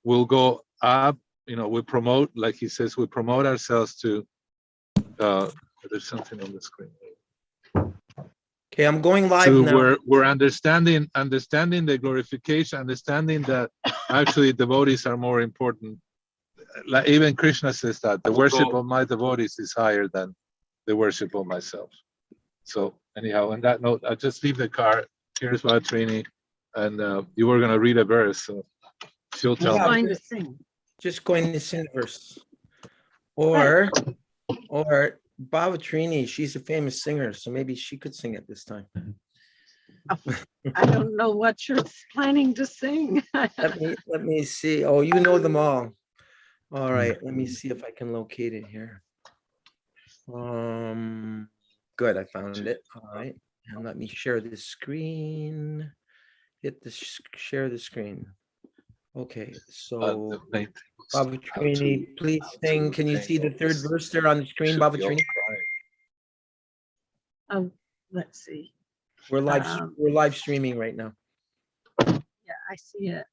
we'll go up. We promote, like he says, we promote ourselves to. There's something on the screen. Okay, I'm going live now. We're understanding the glorification, understanding that actually devotees are more important. Like even Krishna says that the worship of my devotees is higher than the worship of myself. So anyhow, on that note, I'll just leave the car. Here's Trini, and you were gonna read a verse, so she'll tell me. Going to sing. Just going to sing a verse. Or Bhavatrini, she's a famous singer, so maybe she could sing it this time. I don't know what you're planning to sing. Let me see. Oh, you know them all. All right, let me see if I can locate it here. Good, I found it. All right, and let me share the screen. Hit the share the screen. Okay, so Bhavatrini, please sing. Can you see the third verse there on the screen, Bhavatrini? Oh, let's see. We're live streaming right now. Yeah, I see it.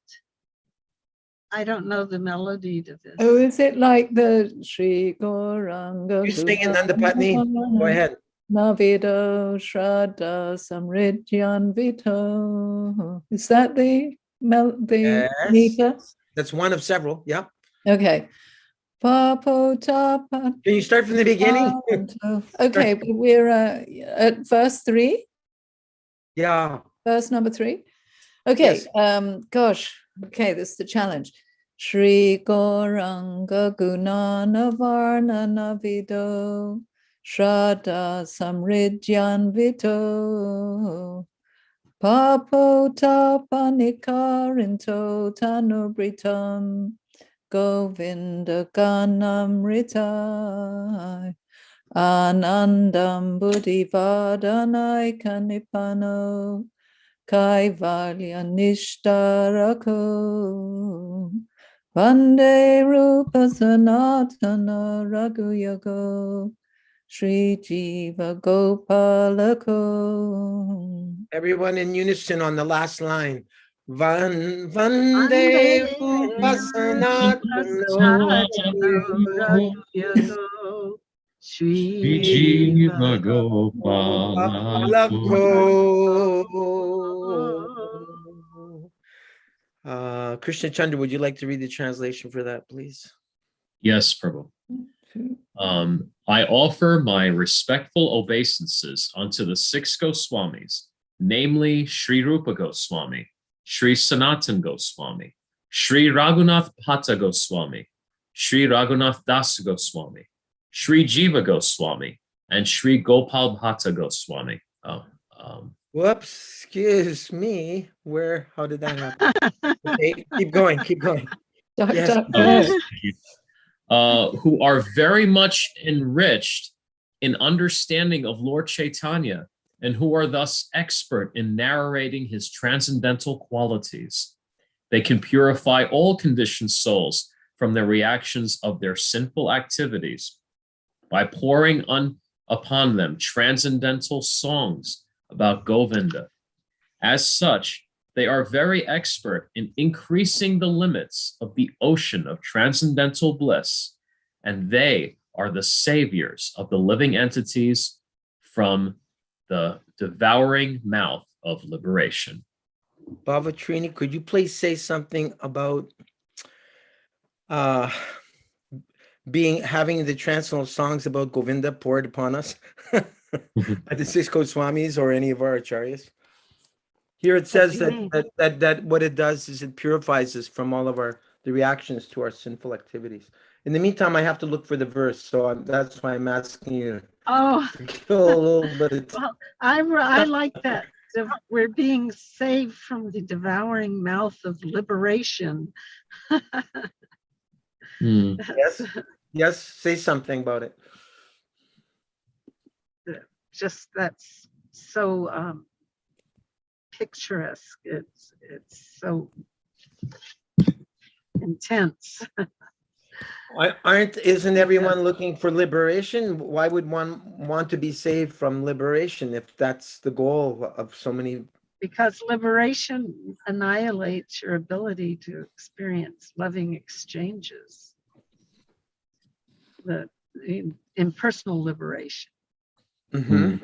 I don't know the melody to this. Oh, is it like the Sri Gauranga? You sing it, Nandapatni. Go ahead. Navido Shraddha Samridhyan Vito. Is that the Yes. meter? That's one of several. Yeah. Okay. Papo tapa. Can you start from the beginning? Okay, we're at verse 3. Yeah. Verse number 3. Okay. Yes. Gosh. Okay, this is the challenge. Shri Gauranga Gunana Varna Navido Shraddha Samridhyan Vito Papo Tapanikarinto Tanubritam Govinda Ganamrita Anandam Buddhivadhanai Kanipano Kaivalya Nishtarako Vande Rupa Sanatana Raghuyago Sri Jiva Gopalako. Everyone in unison on the last line. Vande Rupa Sanatana Raghuyago Sri Jiva Gopalako. Krishna Chandra, would you like to read the translation for that, please? Yes, Prabhu. I offer my respectful obeisances unto the 6 Goswamis, namely Sri Rupa Goswami, Sri Sanatan Goswami, Sri Raghunath Bhatta Goswami, Sri Raghunath Das Goswami, Sri Jiva Goswami, and Sri Gopal Bhatta Goswami. Whoops, excuse me. How did that happen? Okay, keep going. Yes. Who are very much enriched in understanding of Lord Chaitanya, and who are thus expert in narrating his transcendental qualities. They can purify all conditioned souls from the reactions of their sinful activities by pouring upon them transcendental songs about Govinda. As such, they are very expert in increasing the limits of the ocean of transcendental bliss, and they are the saviors of the living entities from the devouring mouth of liberation. Bhavatrini, could you please say something about having the transcendental songs about Govinda poured upon us by the 6 Goswamis or any of our acharyas? Here it says that what it does is it purifies us from all of the reactions to our sinful activities. In the meantime, I have to look for the verse, so that's why I'm asking you. Oh, to kill a little bit. well, I like that. We're being saved from the devouring mouth of liberation. Yes, say something about it. Just that's so picturesque. It's so intense. Isn't everyone looking for liberation? Why would one want to be saved from liberation if that's the goal of so many because liberation annihilates your ability to experience loving exchanges, the impersonal liberation. Mm-hmm.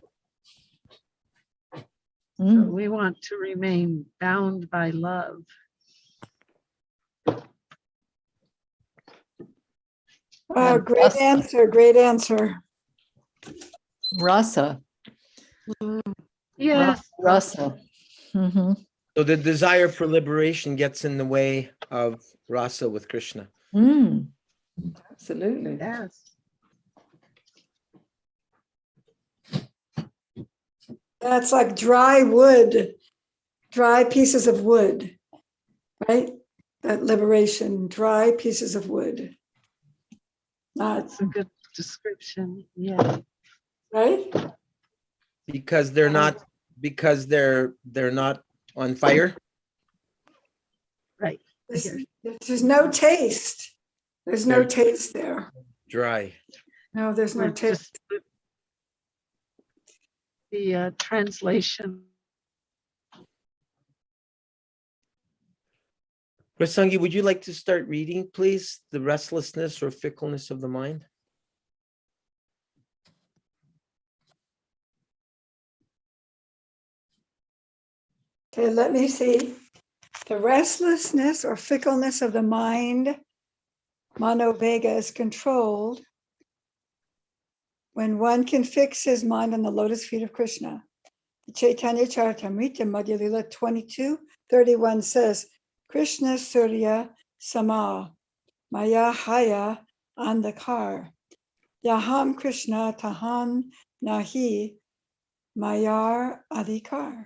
So we want to remain bound by love. Great answer. Great answer. Rasa. Yes. Rasa. Mm-hmm. So the desire for liberation gets in the way of rasa with Krishna. Absolutely. Yes. That's like dry wood, dry pieces of wood, right? That liberation, dry pieces of wood. That's a good description. Yeah. Right? Because they're not on fire. Right. There's no taste. There's no taste there. Dry. No, there's no Or taste. just the translation. Prasangi, would you like to start reading, please? The restlessness or fickleness of the mind. Okay, let me see. The restlessness or fickleness of the mind, manovega, is controlled when one can fix his mind on the lotus feet of Krishna. The Chaitanya Charitamrita Madhya Lila 22:31 says, Krishna Surya Sama, Maya Haya Andhakar, Yaham Krishna Tahan Nahi, Mayar Adhikar.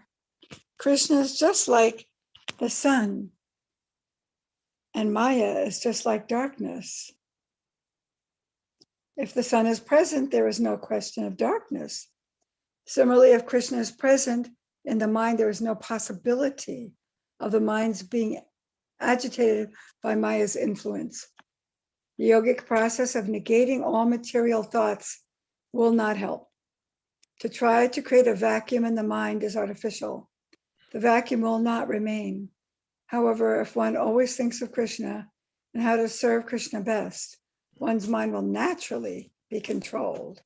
Krishna is just like the sun, and Maya is just like darkness. If the sun is present, there is no question of darkness. Similarly, if Krishna is present in the mind, there is no possibility of the mind's being agitated by Maya's influence. The yogic process of negating all material thoughts will not help. To try to create a vacuum in the mind is artificial. The vacuum will not remain. However, if one always thinks of Krishna and how to serve Krishna best, one's mind will naturally be controlled.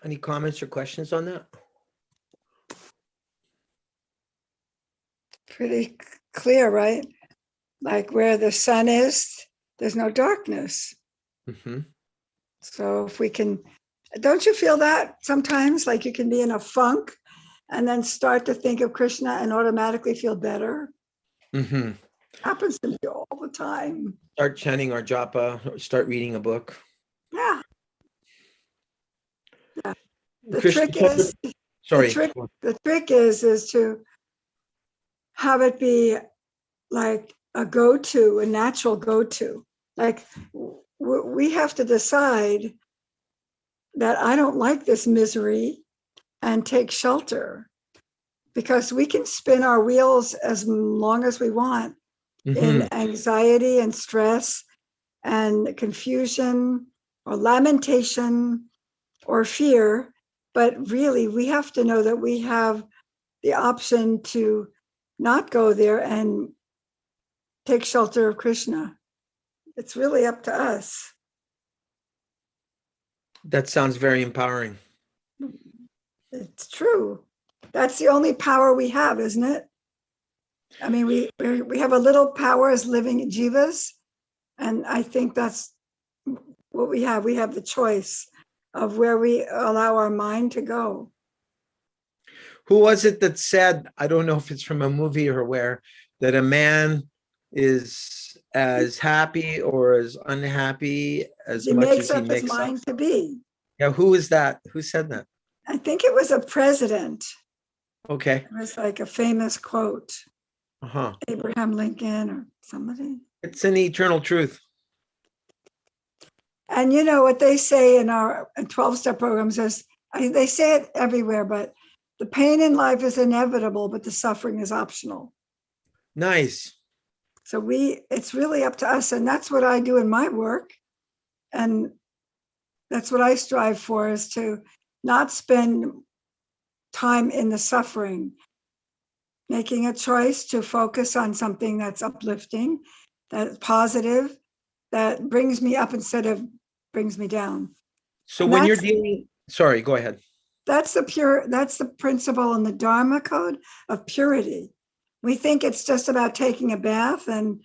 Any comments or questions on that? Pretty clear, right? Like where the sun is, there's no darkness. Mm-hmm. So if we can, don't you feel that sometimes? Like you can be in a funk and then start to think of Krishna and automatically feel better? Mm-hmm. Happens to me all the time. Start chanting our japa, or start reading a book. Yeah. The Krishna, trick is, sorry. the trick is to have it be like a go-to, a natural go-to. Like we have to decide that I don't like this misery and take shelter, because we can spin our wheels as long as we want in anxiety and stress and confusion or lamentation or fear. But really, we have to know that we have the option to not go there and take shelter of Krishna. It's really up to us. That sounds very empowering. It's true. That's the only power we have, isn't it? I mean, we have a little power as living jivas, and I think that's what we have. We have the choice of where we allow our mind to go. Who was it that said, I don't know if it's from a movie or where, that a man is as happy or as unhappy as He much makes as he up his makes up? mind to be. Yeah, who is that? Who said that? I think it was a president. Okay. It was like a famous quote, Uh-huh. Abraham Lincoln or somebody. It's an eternal truth. And you know what they say in our 12-step programs is, they say it everywhere, but the pain in life is inevitable, but the suffering is optional. Nice. So it's really up to us. And that's what I do in my work. And that's what I strive for, is to not spend time in the suffering, making a choice to focus on something that's uplifting, that's positive, that brings me up instead of brings me down. So And when you're that's- dealing, sorry, go ahead. That's the principle in the Dharma code of purity. We think it's just about taking a bath and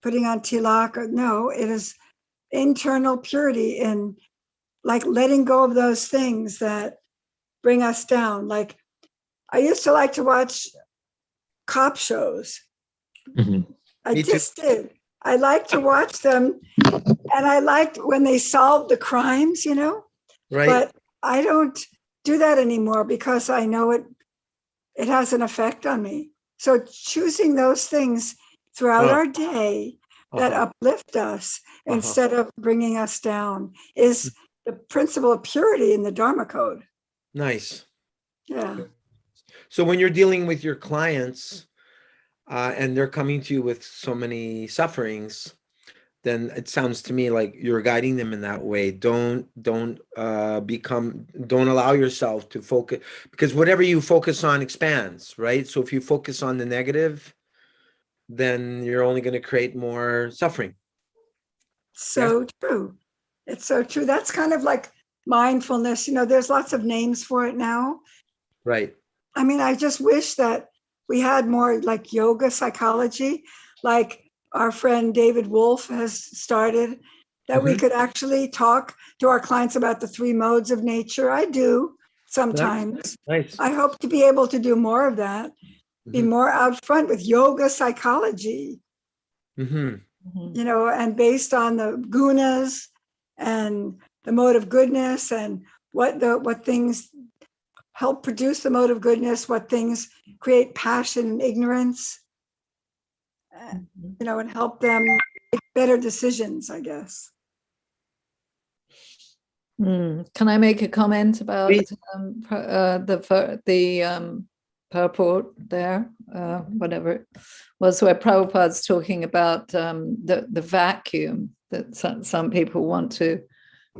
putting on tilak. No, it is internal purity in like letting go of those things that bring us down. Like I used to like to watch cop shows. Mhm. I Me too. just did. I like to watch them, and I liked when they solved the crimes, Right. But I don't do that anymore because I know it has an effect on me. So choosing those things throughout Oh. our day that Uh-huh. uplift us instead of bringing us down is the principle of purity in the Dharma code. Nice. Yeah. So when you're dealing with your clients and they're coming to you with so many sufferings, then it sounds to me like you're guiding them in that way. Don't allow yourself to focus, because whatever you focus on expands, right? So if you focus on the negative, then you're only going to create more suffering. So true. It's so true. That's kind of like mindfulness. There's lots of names for it now. Right. I mean, I just wish that we had more like yoga psychology, like our friend David Wolf has started, that we could actually talk to our clients about the 3 modes of nature. I do sometimes. Nice. I hope to be able to do more of that, be more out front with yoga psychology, and based on the gunas and the mode of goodness and what things help produce the mode of goodness, what things create passion and ignorance, and help them make better decisions, I guess. Can I make a comment about the purport there, whatever it was, where Prabhupada's talking about the vacuum, that some people want to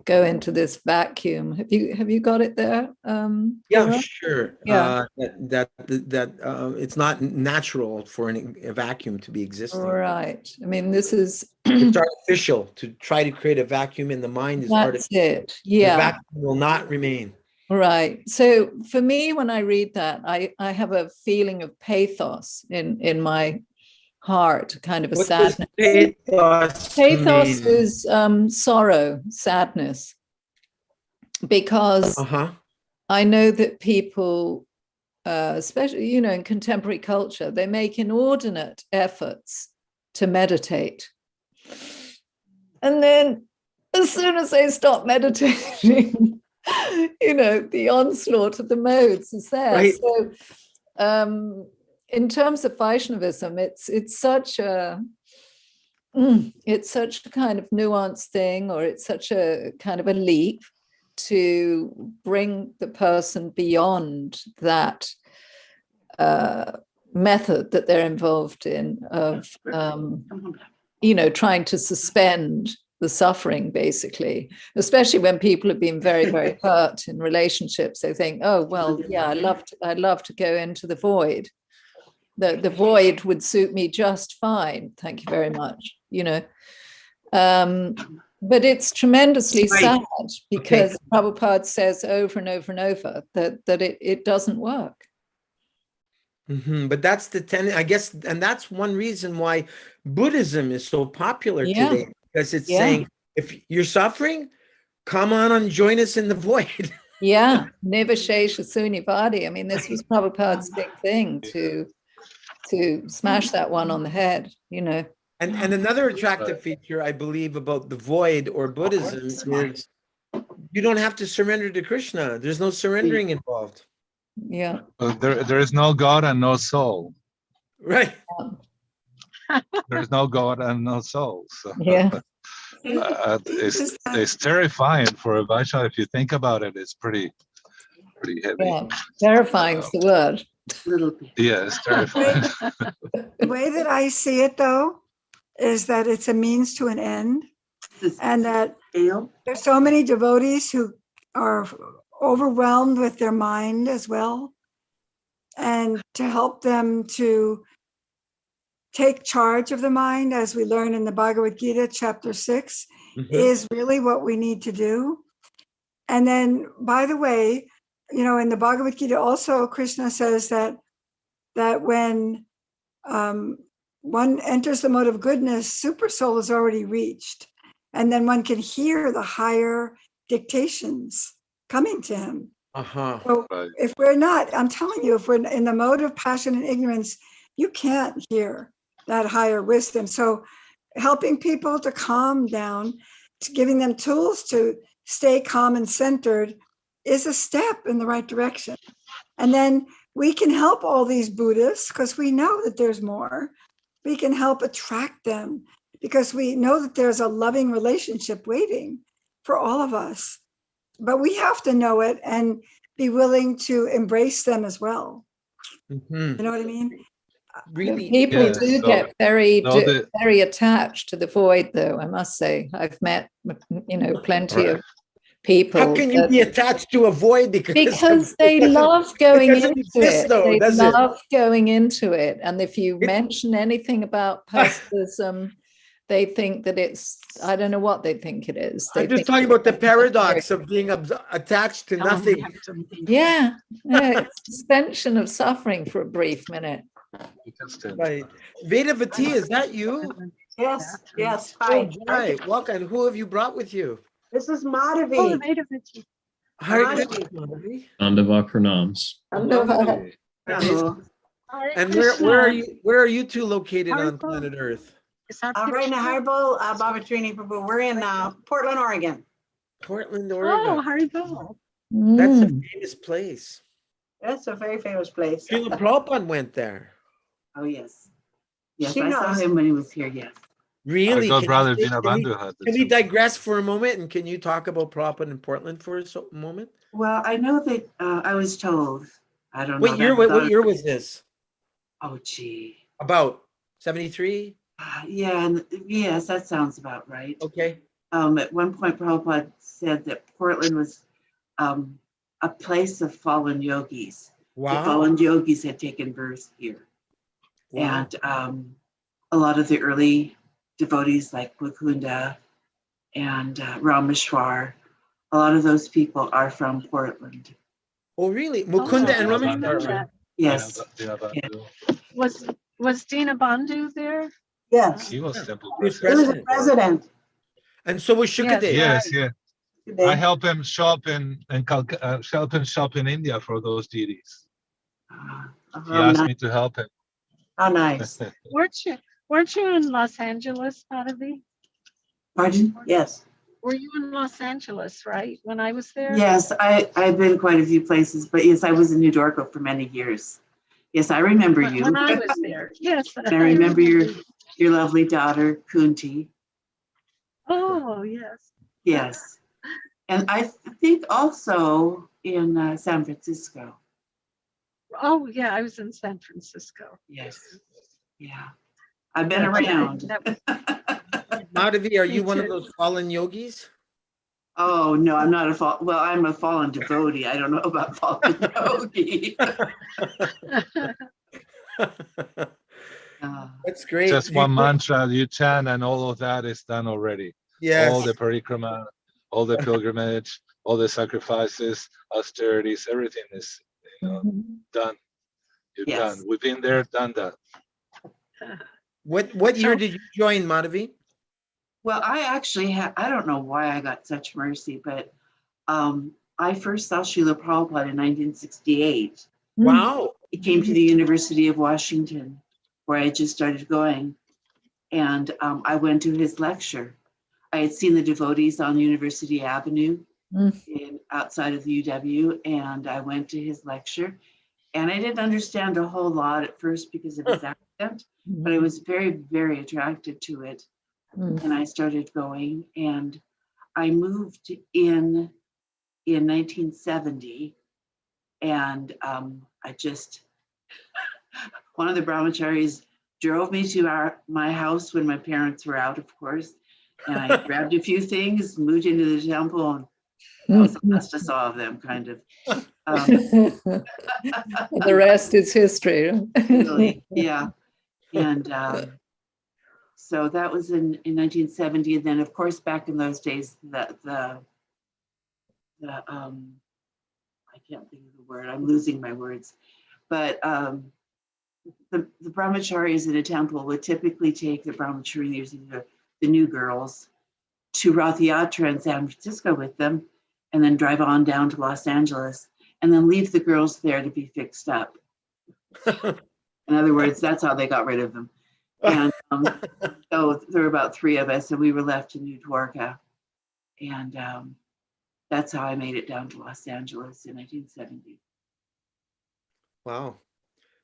go into this vacuum. Have you got it there? Yeah, Kira? sure. Yeah. That it's not natural for a vacuum to be existing. Right. I mean, this is It's artificial. To try to create a vacuum in the mind is that's artificial. it. Yeah. The vacuum will not remain. Right. So for me, when I read that, I have a feeling of pathos in my heart, kind of a What does sadness. pathos Pathos mean? is sorrow, sadness, because I know that people, especially, in contemporary culture, they make inordinate efforts to meditate. And then as soon as they stop meditating, the onslaught of the modes is there. Right. So in terms of Vaishnavism, it's such a kind of nuanced thing, or it's such a kind of a leap to bring the person beyond that method that they're involved in of trying to suspend the suffering, basically, especially when people have been very, very hurt in relationships. They think, oh, well, yeah, I'd love to go into the void. The void would suit me just fine. Thank you very much. But it's tremendously sad because Prabhupada says over and over and over that it doesn't work. But that's the tendency, I guess, and that's one reason why Buddhism is so popular today, because it's saying, if you're suffering, come on and join us in the void. Yeah, Nivashesha Sunyavadi. I mean, this was Prabhupada's big thing to smash that one on the head, And another attractive feature, I believe, about the void or Buddhism is you don't have to surrender to Krishna. There's no surrendering involved. Yeah. Well, there is no God and no soul. Right. There's no God and no soul. So it's terrifying for a Vaishnava. If you think about it, it's pretty heavy. Yeah, terrifying is the word. Yeah, it's terrifying. The way that I see it, though, is that it's a means to an end, and that there's so many devotees who are overwhelmed with their mind as well, and to help them to take charge of the mind, as we learn in the Bhagavad Gita, chapter 6, is really what we need to do. And then, by the way, you know, in the Bhagavad Gita also, Krishna says that when one enters the mode of goodness, super soul is already reached. And then one can hear the higher dictations coming to him. So if we're not, I'm telling you, if we're in the mode of passion and ignorance, you can't hear that higher wisdom. So helping people to calm down, to giving them tools to stay calm and centered is a step in the right direction. And then we can help all these Buddhists because we know that there's more. We can help attract them because we know that there's a loving relationship waiting for all of us. But we have to know it and be willing to embrace them as well. You know what I mean? Really, people do get very attached to the void, though, I must say. I've met, you know, plenty of people. How can you be attached to a void? Because they love going into it. They love going into it. And if you mention anything about personalism, they think that it's, I don't know what they think it is. I'm just talking about the paradox of being attached to nothing. Yeah, it's suspension of suffering for a brief minute. Right. Vedavati, is that you? Yes, yes. Hi. Hi. Welcome. Who have you brought with you? This is Madhavi. Oh, Vedavati. Madhavi. Dandava pranams. And where are you two located on planet Earth? Right in Haribo, Babatrini Prabhu. We're in Portland, Oregon. Portland, Oregon. Oh, Haribo. That's a famous place. That's a very famous place. Srila Prabhupada went there. Oh, yes. Yes, I saw him when he was here, yes. Really? Can we digress for a moment, and can you talk about Prabhupada in Portland for a moment? Well, I know that I was told, I don't know. What year was this? Oh, gee. About 73? Yeah, yes, that sounds about right. Okay. At one point, Prabhupada said that Portland was a place of fallen yogis. Wow. The fallen yogis had taken birth here. Wow. And a lot of the early devotees like Mukunda and Rameshwar, a lot of those people are from Portland. Oh, really? Mukunda and Rameshwar? Yes. Was Dina Bandhu there? Yes. He was temple president. And so was Shukadev. Yes, yeah. I help him shop in India for those deities. He asked me to help him. How nice. Weren't you in Los Angeles, Madhavi? Pardon? Yes. Were you in Los Angeles, right, when I was there? Yes, I've been quite a few places, but yes, I was in New Dorco for many years. Yes, I remember you. When I was there, yes. I remember your lovely daughter, Kunti. Oh, yes. Yes. And I think also in San Francisco. Oh, yeah, I was in San Francisco. Yes. Yeah. I've been around. Madhavi, are you one of those fallen yogis? Oh, no, I'm not I'm a fallen devotee. I don't know about fallen yogi. That's great. Just one mantra you chant, and all of that is done already. Yes. All the parikrama, all the pilgrimage, all the sacrifices, austerities, everything is done. You're done. We've been there, done that. What year did you join, Madhavi? Well, I actually I don't know why I got such mercy, but I first saw Srila Prabhupada in 1968. Wow. He came to the University of Washington, where I just started going. And I went to his lecture. I had seen the devotees on University Avenue outside of the UW, and I went to his lecture. And I didn't understand a whole lot at first because of his accent, but I was very, very attracted to it. And I started going, and I moved in 1970, and one of the brahmacharis drove me to my house when my parents were out, of course, and I grabbed a few things, moved into the temple, and that was the last I saw of them, kind of. The rest is history. Really, yeah. And so that was in 1970. And then, of course, back in those days, the I can't think of the word. I'm losing my words. But the brahmacharis in a temple would typically take the brahmacharis, the new girls, to Rath Yatra in San Francisco with them, and then drive on down to Los Angeles, and then leave the girls there to be fixed up. In other words, that's how they got rid of them. And so there were about 3 of us, and we were left in New Dwarka. And that's how I made it down to Los Angeles in 1970. Wow.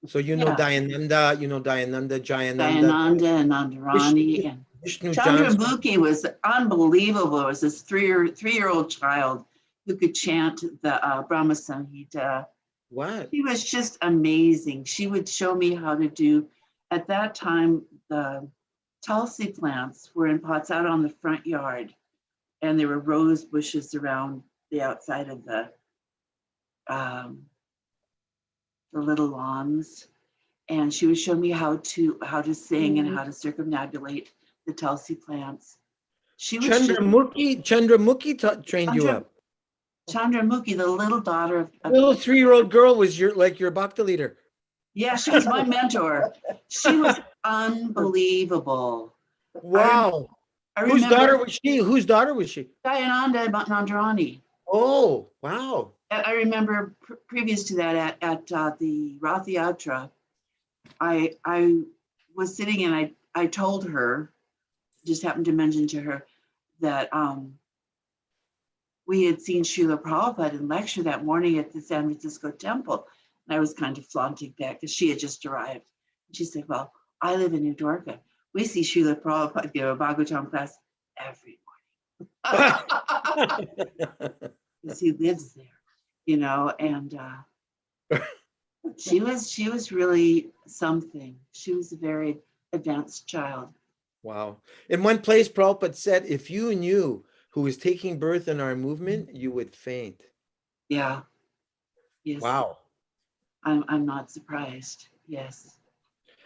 So you know Dayananda, Jayananda, Dayananda and Nandarani and Vishnu Chandramukhi was unbelievable. It was this three-year-old child who could chant the Brahma Samhita. What? She was just amazing. She would show me how to do, at that time, the tulsi plants were in pots out on the front yard, and there were rose bushes around the outside of the little lawns. And she would show me how to sing and how to circumnavigate the tulsi plants. She was Chandramukhi trained you up. Chandramukhi, the little daughter of the little 3-year-old girl was your bhakti leader. Yeah, she was my mentor. She was unbelievable. Wow. I remember, Whose daughter was she? Dayananda Nandarani. Oh, wow. I remember previous to that at the Rath Yatra, I was sitting and I told her, just happened to mention to her that we had seen Srila Prabhupada in lecture that morning at the San Francisco temple. And I was kind of flaunting that because she had just arrived. And she said, well, I live in New Dwarka. We see Srila Prabhupada give a Bhagavatam class every morning. Because he lives there, and she was really something. She was a very advanced child. Wow. In one place, Prabhupada said, if you knew who was taking birth in our movement, you would faint. Yeah. Yes. Wow. I'm not surprised. Yes.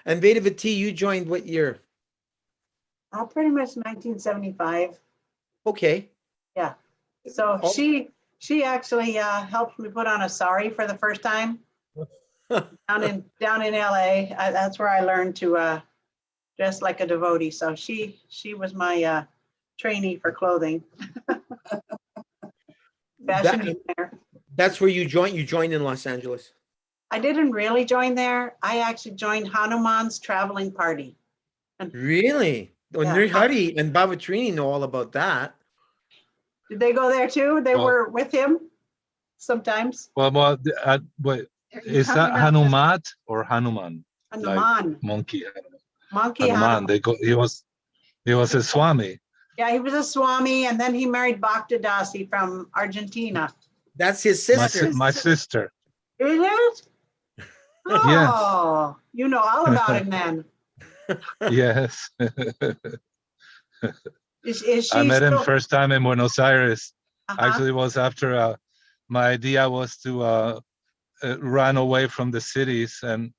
And Vedavati, you joined what year? Pretty much 1975. Okay. Yeah. So she actually helped me put on a sari for the first time down in LA. That's where I learned to dress like a devotee. So she was my trainee for clothing. Fashion designer. That's where you joined. You joined in Los Angeles. I didn't really join there. I actually joined Hanuman's traveling party. Really? Well, Yeah. Nrihari and Bhavatrini know all about that. Did they go there too? They were with him sometimes. Well, is that Hanumat or Hanuman? Hanuman. Like monkey. Monkey Hanuman. Hanuman. He was a Swami. Yeah, he was a Swami, and then he married Bhaktadasi from Argentina. That's his sister. My sister. Is it? Oh, you know all about him then. Yes. Is she I met him still- first time in Buenos Aires. Uh-huh. Actually, it was after my idea was to run away from the cities, and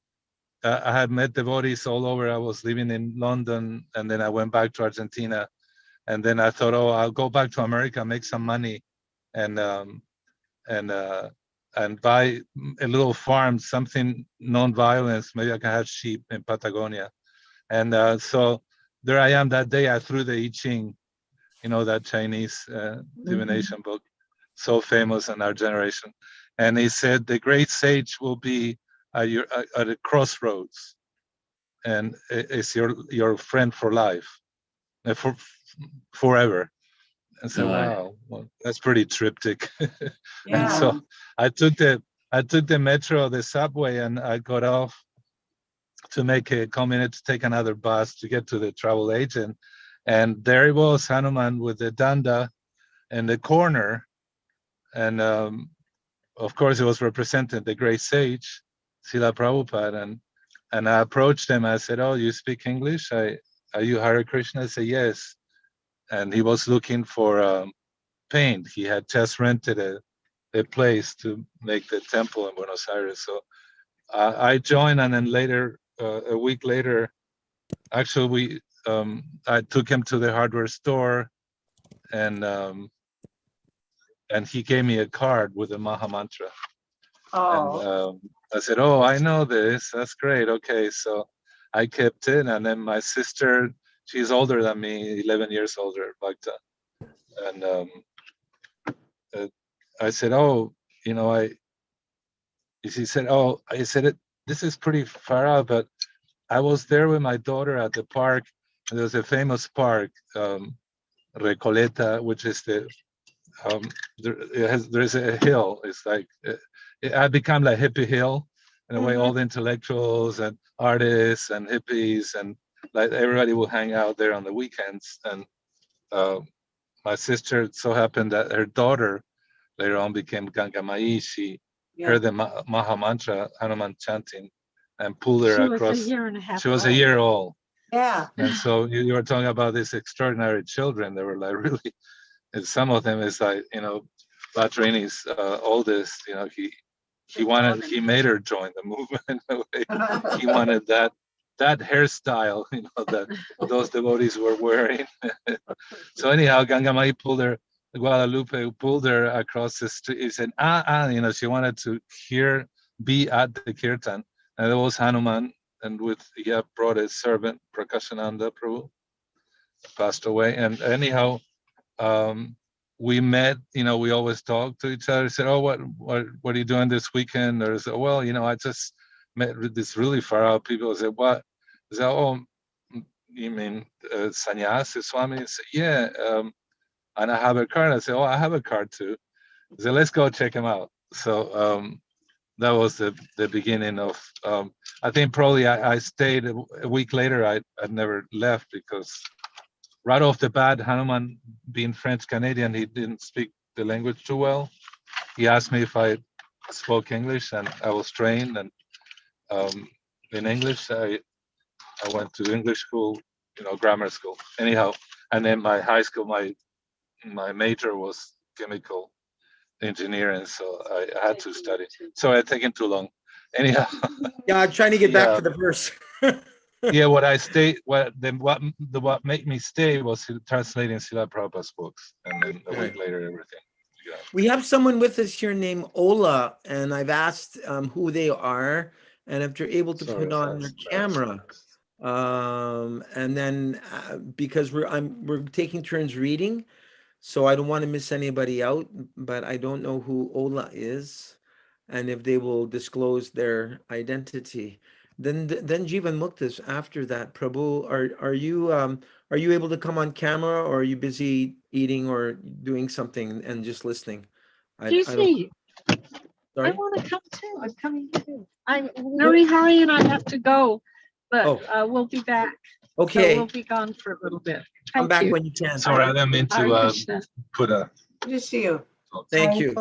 I had met devotees all over. I was living in London, and then I went back to Argentina, and then I thought, oh, I'll go back to America, make some money, and buy a little farm, something non-violence. Maybe I can have sheep in Patagonia. And so there I am. That day I threw the I Ching, that Chinese divination book, so famous in our generation. And he said, the great sage will be at a crossroads, and it's your friend for life, forever. And so, wow, well, that's pretty triptych. Yeah. And so I took the metro, the subway, and I got off to make a minute to take another bus to get to the travel agent. And there he was, Hanuman with the danda in the corner. And of course, it was representing the great sage, Srila Prabhupada. And I approached him. I said, oh, you speak English? Are you Hare Krishna? I said, yes. And he was looking for paint. He had just rented a a place to make the temple in Buenos Aires. So I joined, and then later, a week later, actually I took him to the hardware store, and he gave me a card with the Maha Mantra. Oh. And I said, "Oh, I know this. That's great. Okay." So I kept it, and then my sister, she's older than me, 11 years older, Bhakta. And I said, "Oh, you know, she said, "Oh," I said, "This is pretty far out, but I was there with my daughter at the park. And there's a famous park, Recoleta, which is there's a hill. It's like I become like hippie hill in a way. All the intellectuals and artists and hippies and like everybody will hang out there on the weekends. And my sister, it so happened that her daughter later on became Gangamai. She heard the Maha Mantra, Hanuman chanting, and pulled her across. She was a year and a half. She was a year old. Yeah. And so you were talking about these extraordinary children. They were like really, and some of them is like, you know, Batrini's oldest, you know, he made her join the movement in a way. He wanted that hairstyle, you know, that those devotees were wearing. So anyhow, Gangamai Guadalupe pulled her across the street. He said, you know, she wanted to be at the kirtan. And there was Hanuman, and he brought his servant, Prakashananda Prabhu, passed away. And anyhow, we met, you know, we always talk to each other. Said, "Oh, what are you doing this weekend?" Or said, "Well, you know, I just met with this really far out people." Said, "What?" I said, "Oh, you mean Sannyasi Swami?" I said, "Yeah, and I have a card." I said, "Oh, I have a card too." I said, "Let's go check him out." So that was the beginning of. I think probably I stayed a week later. I never left because right off the bat, Hanuman, being French Canadian, he didn't speak the language too well. He asked me if I spoke English, and I was trained. And in English, I went to English school, you know, grammar school. Anyhow, and then my high school, my major was chemical engineering, so I had to study. So I taken too long. Anyhow. Yeah, I'm trying to get back to the verse. Yeah, what made me stay was translating Srila Prabhupada's books, and then a week later, everything. Yeah. We have someone with us here named Ola, and I've asked who they are, and if they're able to put on their camera. And then because we're taking turns reading, so I don't want to miss anybody out, but I don't know who Ola is, and if they will disclose their identity. Then Jivan Muktas after that. Prabhu, are you able to come on camera, or are you busy eating or doing something and just listening? Excuse me. Sorry? I want to come too. I'm coming too. I'm very hurry and I have to go, but we'll be back. Okay. So we'll be gone for a little bit. Come back when you can. Sorry, I didn't mean to put a. Good to see you. Thank you.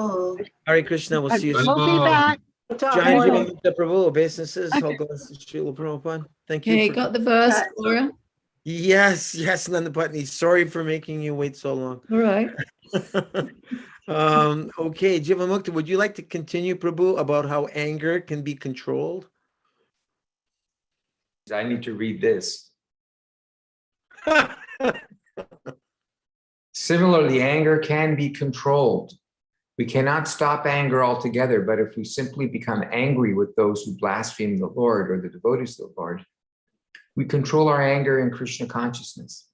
Hare Krishna. We'll see you soon. We'll be back. Jai Jivan Prabhu, obeisances. I'll go to Srila Prabhupada. Thank you. Okay, got the verse, Laura? Yes, Nandapatni. Sorry for making you wait so long. All right. Okay, Jivamukta, would you like to continue, Prabhu, about how anger can be controlled? I need to read this. Similarly, anger can be controlled. We cannot stop anger altogether, but if we simply become angry with those who blaspheme the Lord or the devotees of the Lord, we control our anger in Krishna consciousness.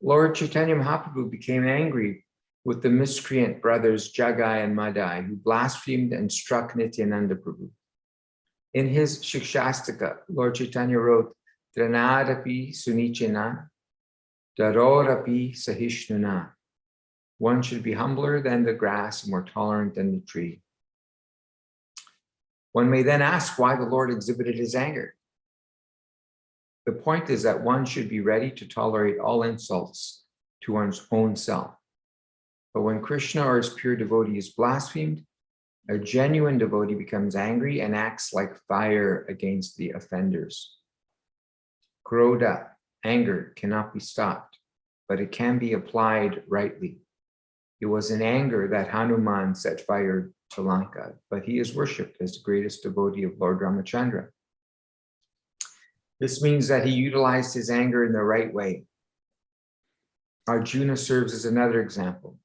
Lord Chaitanya Mahaprabhu became angry with the miscreant brothers Jagai and Madai, who blasphemed and struck Nityananda Prabhu. In his Shikshastika, Lord Chaitanya wrote, Dranadapi Sunichina, Darorapi Sahishnuna. One should be humbler than the grass and more tolerant than the tree. One may then ask why the Lord exhibited his anger. The point is that one should be ready to tolerate all insults to one's own self. But when Krishna or his pure devotee is blasphemed, a genuine devotee becomes angry and acts like fire against the offenders. Krodha, anger, cannot be stopped, but it can be applied rightly. It was in anger that Hanuman set fire to Lanka, but he is worshipped as the greatest devotee of Lord Ramachandra. This means that he utilized his anger in the right way. Arjuna serves as another example.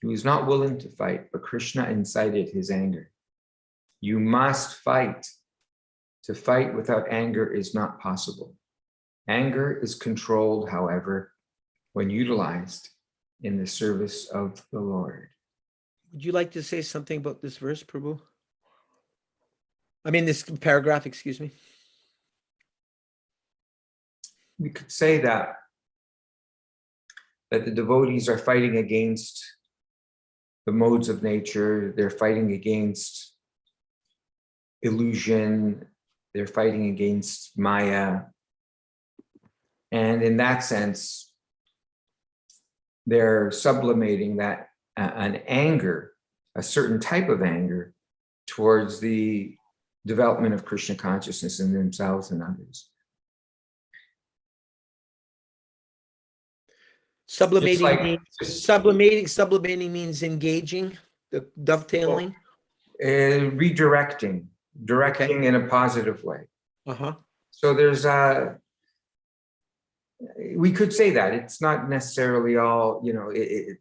He was not willing to fight, but Krishna incited his anger. You must fight. To fight without anger is not possible. Anger is controlled, however, when utilized in the service of the Lord. Would you like to say something about this verse, Prabhu? I mean, this paragraph, excuse me. We could say that the devotees are fighting against the modes of nature. They're fighting against illusion. They're fighting against Maya. And in that sense, they're sublimating that an anger, a certain type of anger, towards the development of Krishna consciousness in themselves and others. Sublimating means engaging, the dovetailing. Redirecting, directing in a positive way. So there's we could say that it's not necessarily all,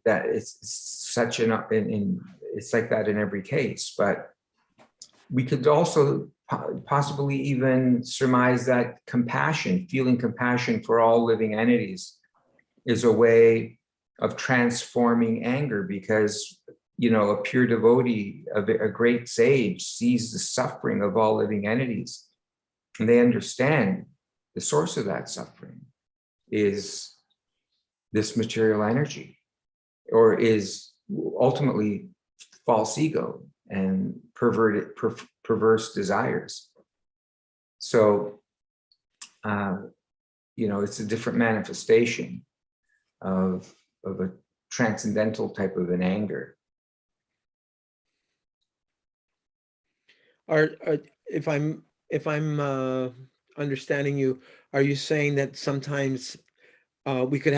that it's such it's like that in every case, but we could also possibly even surmise that compassion, feeling compassion for all living entities, is a way of transforming anger, because a pure devotee, a great sage, sees the suffering of all living entities, and they understand the source of that suffering is this material energy, or is ultimately false ego and perverse desires. So, it's a different manifestation of a transcendental type of an anger. If I'm understanding you, are you saying that sometimes we could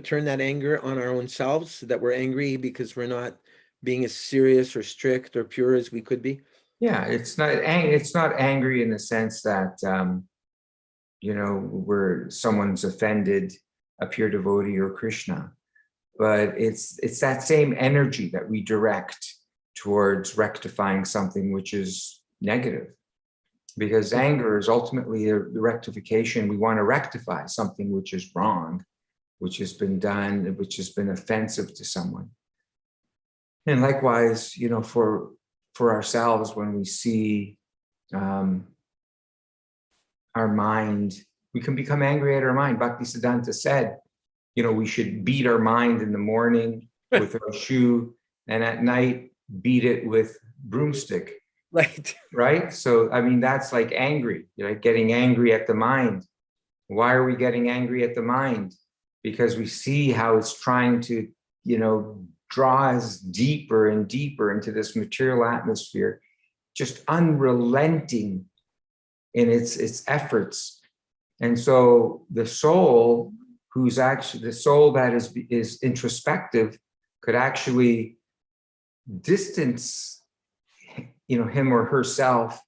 turn that anger on our own selves, so that we're angry because we're not being as serious or strict or pure as we could be? Yeah, it's not angry in the sense that where someone's offended a pure devotee or Krishna, but it's that same energy that we direct towards rectifying something which is negative, because anger is ultimately the rectification. We want to rectify something which is wrong, which has been done, which has been offensive to someone. And likewise, for ourselves, when we see our mind, we can become angry at our mind. Bhaktisiddhanta said, we should beat our mind in the morning with our shoe, and at night beat it with broomstick. Right. So, that's like angry, getting angry at the mind. Why are we getting angry at the mind? Because we see how it's trying to, draw us deeper and deeper into this material atmosphere, just unrelenting in its efforts. And so the soul, who's actually the soul that is introspective, could actually distance, him or herself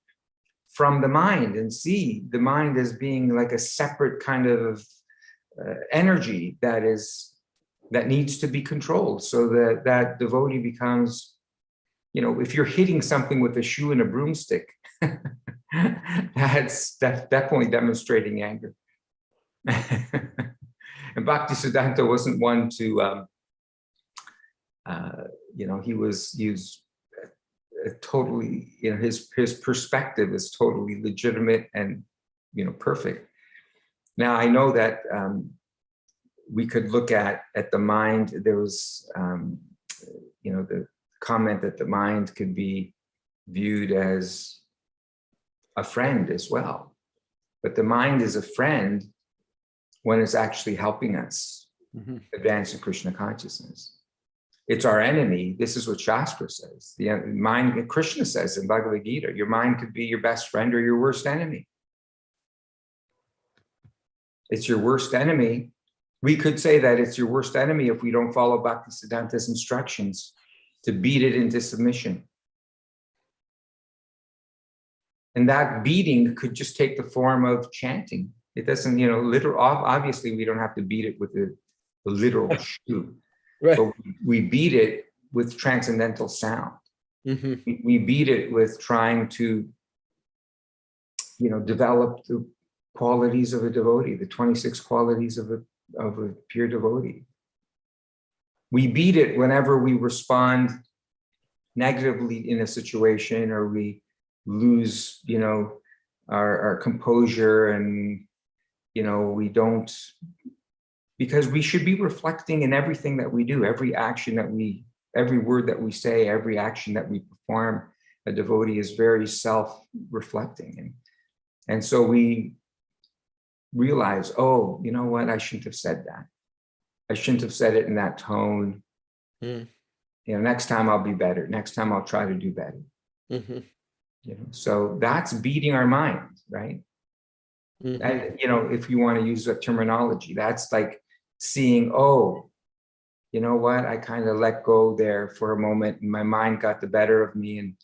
from the mind, and see the mind as being like a separate kind of energy that needs to be controlled, so that devotee becomes, if you're hitting something with a shoe and a broomstick, that's definitely demonstrating anger. And Bhaktisiddhanta wasn't one to, he was totally, his perspective is totally legitimate and, perfect. Now, I know that we could look at the mind. There was, the comment that the mind could be viewed as a friend as well. But the mind is a friend when it's actually helping us advance in Krishna consciousness. It's our enemy. This is what Shastra says. The mind, Krishna says in Bhagavad Gita, your mind could be your best friend or your worst enemy. It's your worst enemy We could say that it's your worst enemy if we don't follow Bhaktisiddhanta's instructions to beat it into submission. And that beating could just take the form of chanting. It doesn't, literal. Obviously, we don't have to beat it with the literal shoe, Right. but we beat it with transcendental sound. Mm-hmm. We beat it with trying to, develop the qualities of a devotee, the 26 qualities of a pure devotee. We beat it whenever we respond negatively in a situation, or we lose, our composure, and, we don't, because we should be reflecting in everything that we do, every action that every word that we say, every action that we perform. A devotee is very self-reflecting. And so we realize, oh, you know what? I shouldn't have said that. I shouldn't have said it in that tone. Mm. Next time I'll be better. Next time I'll try to do better. Mm-hmm. So that's beating our mind, right? Mm-hmm. And, if you want to use that terminology, that's like seeing, oh, you know what? I kind of let go there for a moment, and my mind got the better of me, and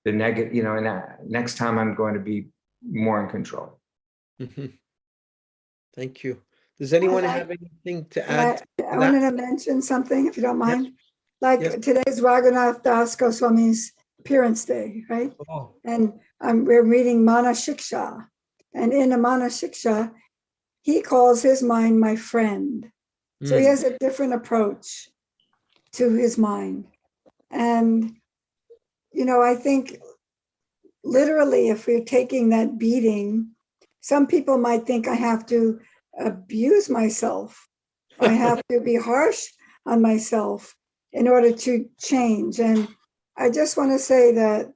the negative, and next time I'm going to be more in control. Mm-hmm. Thank you. Does anyone have anything to add? I wanted to mention something, if you don't mind. Yes. Like Yes. today's Raghunath Das Goswami's appearance day, right? Oh. And we're reading Mana Shiksha. And in the Mana Shiksha, he calls his mind my friend. So he has a different approach to his mind. And, I think literally, if we're taking that beating, some people might think I have to abuse myself. I have to be harsh on myself in order to change. And I just want to say that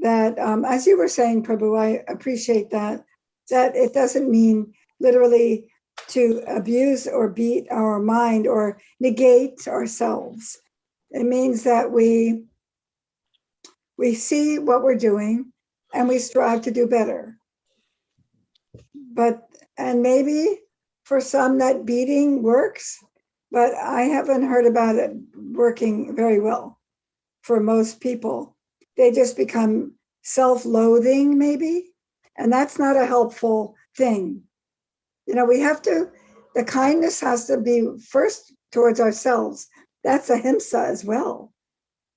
as you were saying, Prabhu, I appreciate that it doesn't mean literally to abuse or beat our mind or negate ourselves. It means that we see what we're doing and we strive to do better. And maybe for some that beating works, but I haven't heard about it working very well for most people. They just become self-loathing maybe, and that's not a helpful thing. The kindness has to be first towards ourselves. That's ahimsa as well.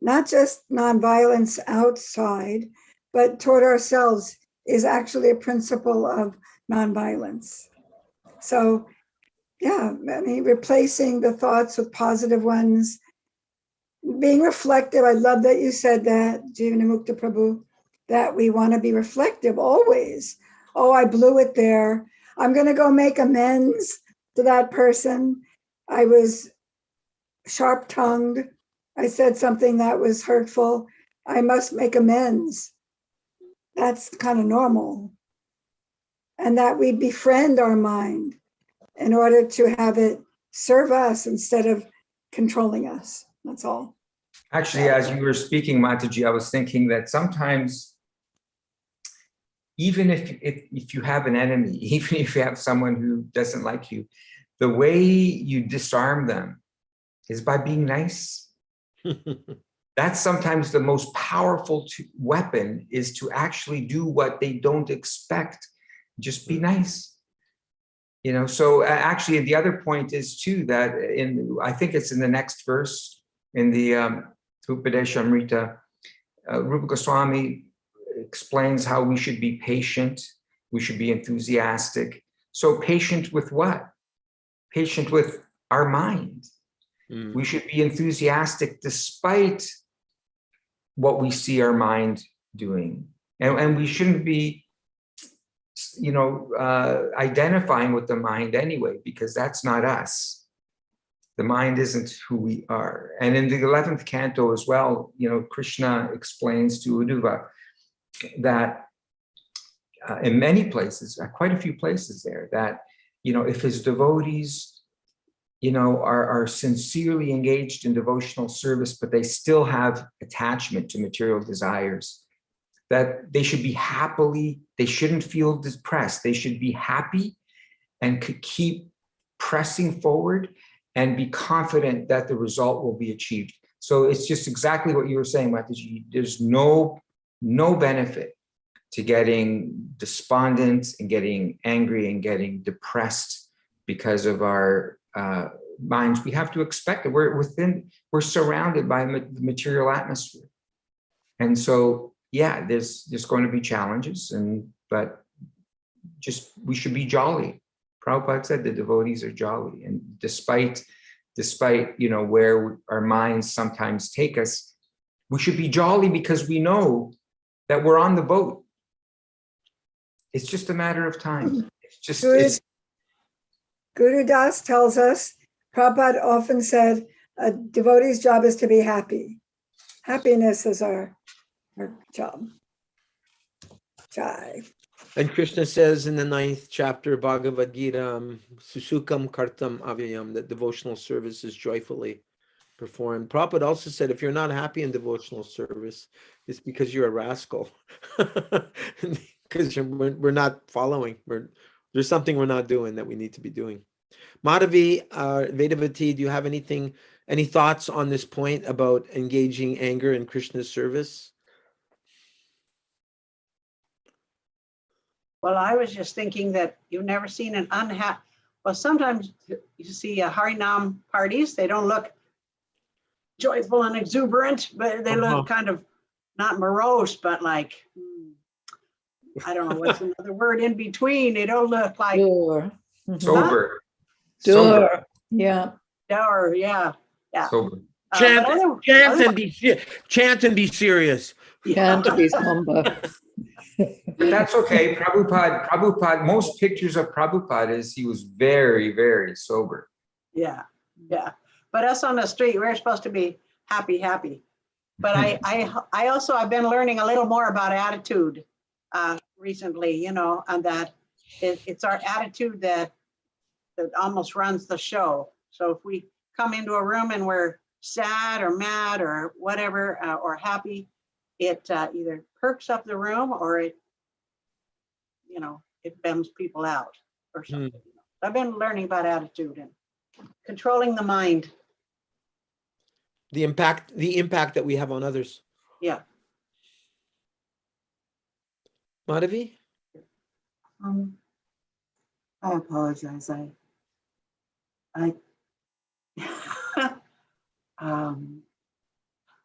Not just nonviolence outside, but toward ourselves is actually a principle of nonviolence. So, replacing the thoughts with positive ones, being reflective. I love that you said that, Jivanamukta Prabhu, that we want to be reflective always. Oh, I blew it there. I'm going to go make amends to that person. I was sharp-tongued. I said something that was hurtful. I must make amends. That's kind of normal. And that we befriend our mind in order to have it serve us instead of controlling us. That's all. Actually, as you were speaking, Mataji, I was thinking that sometimes, even if you have an enemy, even if you have someone who doesn't like you, the way you disarm them is by being nice. That's sometimes the most powerful weapon, is to actually do what they don't expect. Just be nice. So actually the other point is too, that I think it's in the next verse in the Upadeshamrita, Rupa Goswami explains how we should be patient, we should be enthusiastic. So patient with what? Patient with our mind. We should be enthusiastic despite what we see our mind doing. And we shouldn't be, identifying with the mind anyway, because that's not us. The mind isn't who we are. And in the 11th canto as well, Krishna explains to Uddhava that in many places, quite a few places there, that, if his devotees, are sincerely engaged in devotional service, but they still have attachment to material desires, that they should be they shouldn't feel depressed. They should be happy and could keep pressing forward and be confident that the result will be achieved. So it's just exactly what you were saying, Mataji. There's no benefit to getting despondent and getting angry and getting depressed because of our minds. We have to expect that we're surrounded by the material atmosphere. And so, yeah, there's going to be challenges, but just we should be jolly. Prabhupada said the devotees are jolly, and despite where our minds sometimes take us, we should be jolly because we know that we're on the boat. It's just a matter of time. Guru Das tells us, Prabhupada often said, a devotee's job is to be happy. Happiness is our job. Jai. And Krishna says in the 9th chapter of Bhagavad Gita, Susukam Kartam Avyayam, that devotional service is joyfully performed. Prabhupada also said, if you're not happy in devotional service, it's because you're a rascal. Because we're not following. There's something we're not doing that we need to be doing. Madhavi, Vedavati, do you have any thoughts on this point about engaging anger in Krishna's service? Well, I was just thinking that you've never seen an unhappy, well, sometimes you see Harinam parties, they don't look joyful and exuberant, but they look kind of not morose, but like, I don't know what's another word in between. They don't look like sober. Dour. Yeah. Dour, yeah. Sober. Chant and be serious. Chant to be somber. But that's okay. Prabhupada, most pictures of Prabhupada is he was very, very sober. Yeah. But us on the street, we're supposed to be happy. But I also, I've been learning a little more about attitude recently, and that it's our attitude that almost runs the show. So if we come into a room and we're sad or mad or whatever, or happy, it either perks up the room or it bums people out or something. I've been learning about attitude and controlling the mind. The impact that we have on others. Yeah. Madhavi? I apologize. I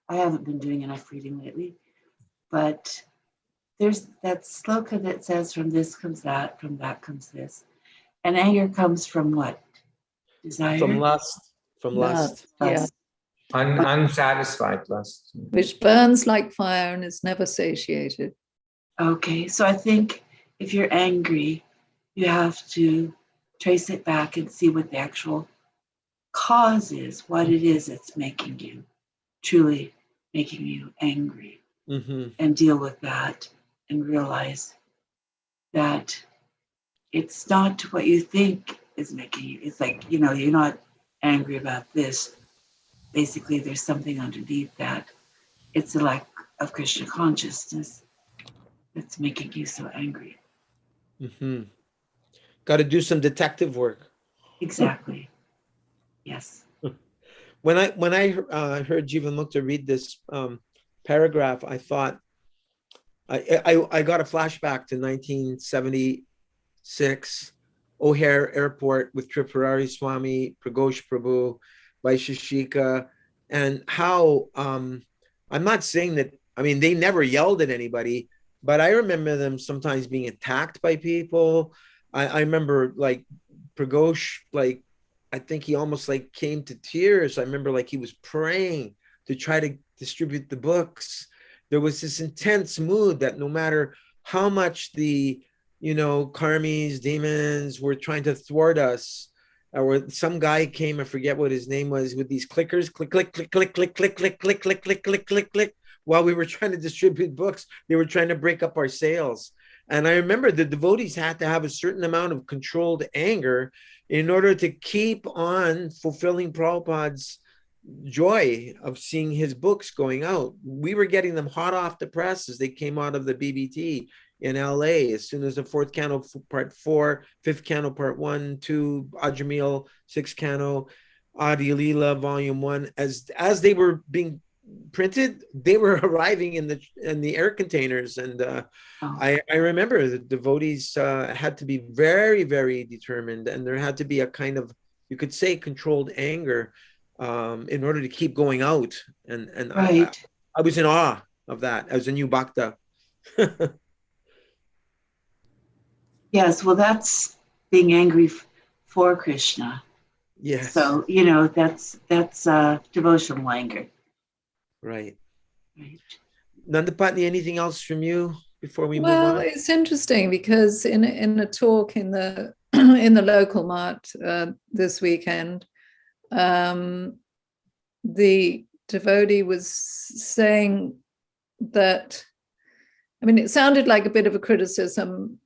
haven't been doing enough reading lately, but there's that sloka that says, from this comes that, from that comes this. And anger comes from what? Desire? From lust. Yeah. Unsatisfied lust. Which burns like fire and is never satiated. Okay, so I think if you're angry, you have to trace it back and see what the actual cause is, what it is that's truly making you angry, and deal with that and realize that it's not what you think is making you. It's like, you're not angry about this. Basically, there's something underneath that. It's a lack of Krishna consciousness that's making you so angry. Got to do some detective work. Exactly. Yes. When I heard Jivan Mukta read this paragraph, I thought I got a flashback to 1976, O'Hare Airport with Tripurari Swami, Pragosh Prabhu, Vaisheshika, and how I'm not saying that. I mean, they never yelled at anybody, but I remember them sometimes being attacked by people. I remember like Pragosh, like I think he almost like came to tears. I remember like he was praying to try to distribute the books. There was this intense mood that no matter how much the, karmis, demons were trying to thwart us, or some guy came, I forget what his name was, with these clickers, click, click, click, click, click, click, click, click, click, click, click, click, click. While we were trying to distribute books, they were trying to break up our sales. And I remember the devotees had to have a certain amount of controlled anger in order to keep on fulfilling Prabhupada's joy of seeing his books going out. We were getting them hot off the press as they came out of the BBT. in LA. As soon as the fourth canto part 4, fifth canto part 1, 2, Ajamil, sixth canto, Adi Lila volume 1, as they were being printed, they were arriving in the air containers. And I remember the devotees had to be very, very determined, and there had to be a kind of, you could say, controlled anger in order to keep going out. And Right. I was in awe of that as a new bhakta. Yes, well, that's being angry for Krishna. Yes. So, that's devotional anger. Right. Right. Nandapatni, anything else from you before we move Well, on? it's interesting because in a talk in the in the local mart this weekend, the devotee was saying that, I mean, it sounded like a bit of a criticism,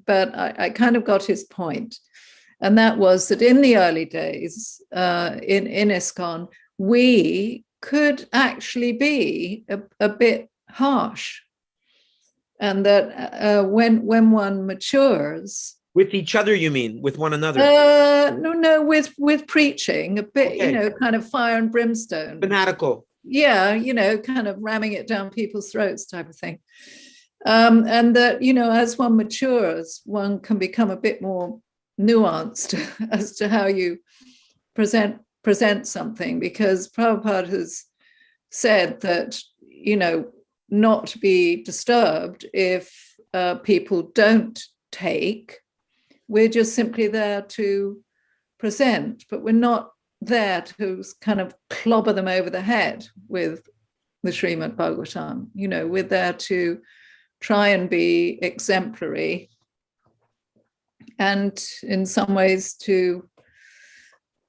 but I kind of got his point. And that was that in the early days in ISKCON, we could actually be a bit harsh. And that when one matures, with each other, you mean? With one another? No, with preaching, a bit, okay. Kind of fire and brimstone. Fanatical. Yeah, kind of ramming it down people's throats type of thing. And that, as one matures, one can become a bit more nuanced as to how you present something, because Prabhupada has said that, not to be disturbed if people don't take. We're just simply there to present, but we're not there to kind of clobber them over the head with the Srimad Bhagavatam. We're there to try and be exemplary, and in some ways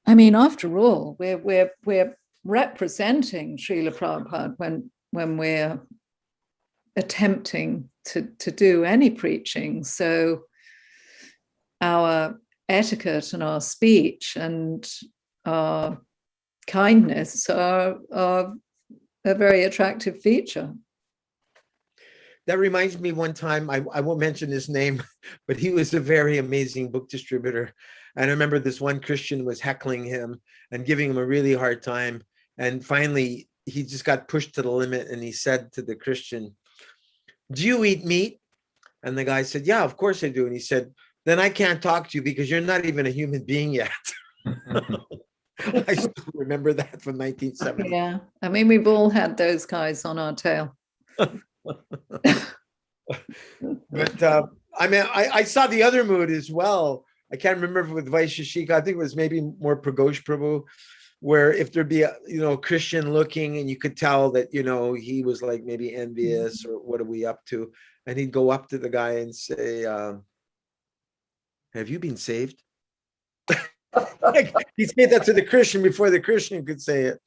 after all, we're representing Srila Prabhupada when we're attempting to do any preaching. So our etiquette and our speech and our kindness are a very attractive feature. That reminds me, one time, I won't mention his name, but he was a very amazing book distributor. And I remember this one Christian was heckling him and giving him a really hard time. And finally, he just got pushed to the limit, and he said to the Christian, "Do you eat meat?" And the guy said, "Yeah, of course I do." And he said, "Then I can't talk to you because you're not even a human being yet." I still remember that from 1970. Yeah, we've all had those guys on our tail. But I saw the other mood as well. I can't remember if it was Vaisheshika. I think it was maybe more Pragosh Prabhu, where if there'd be a Christian looking, and you could tell that he was like maybe envious, or what are we up to, and he'd go up to the guy and say, "Have you been saved?" He'd say that to the Christian before the Christian could say it,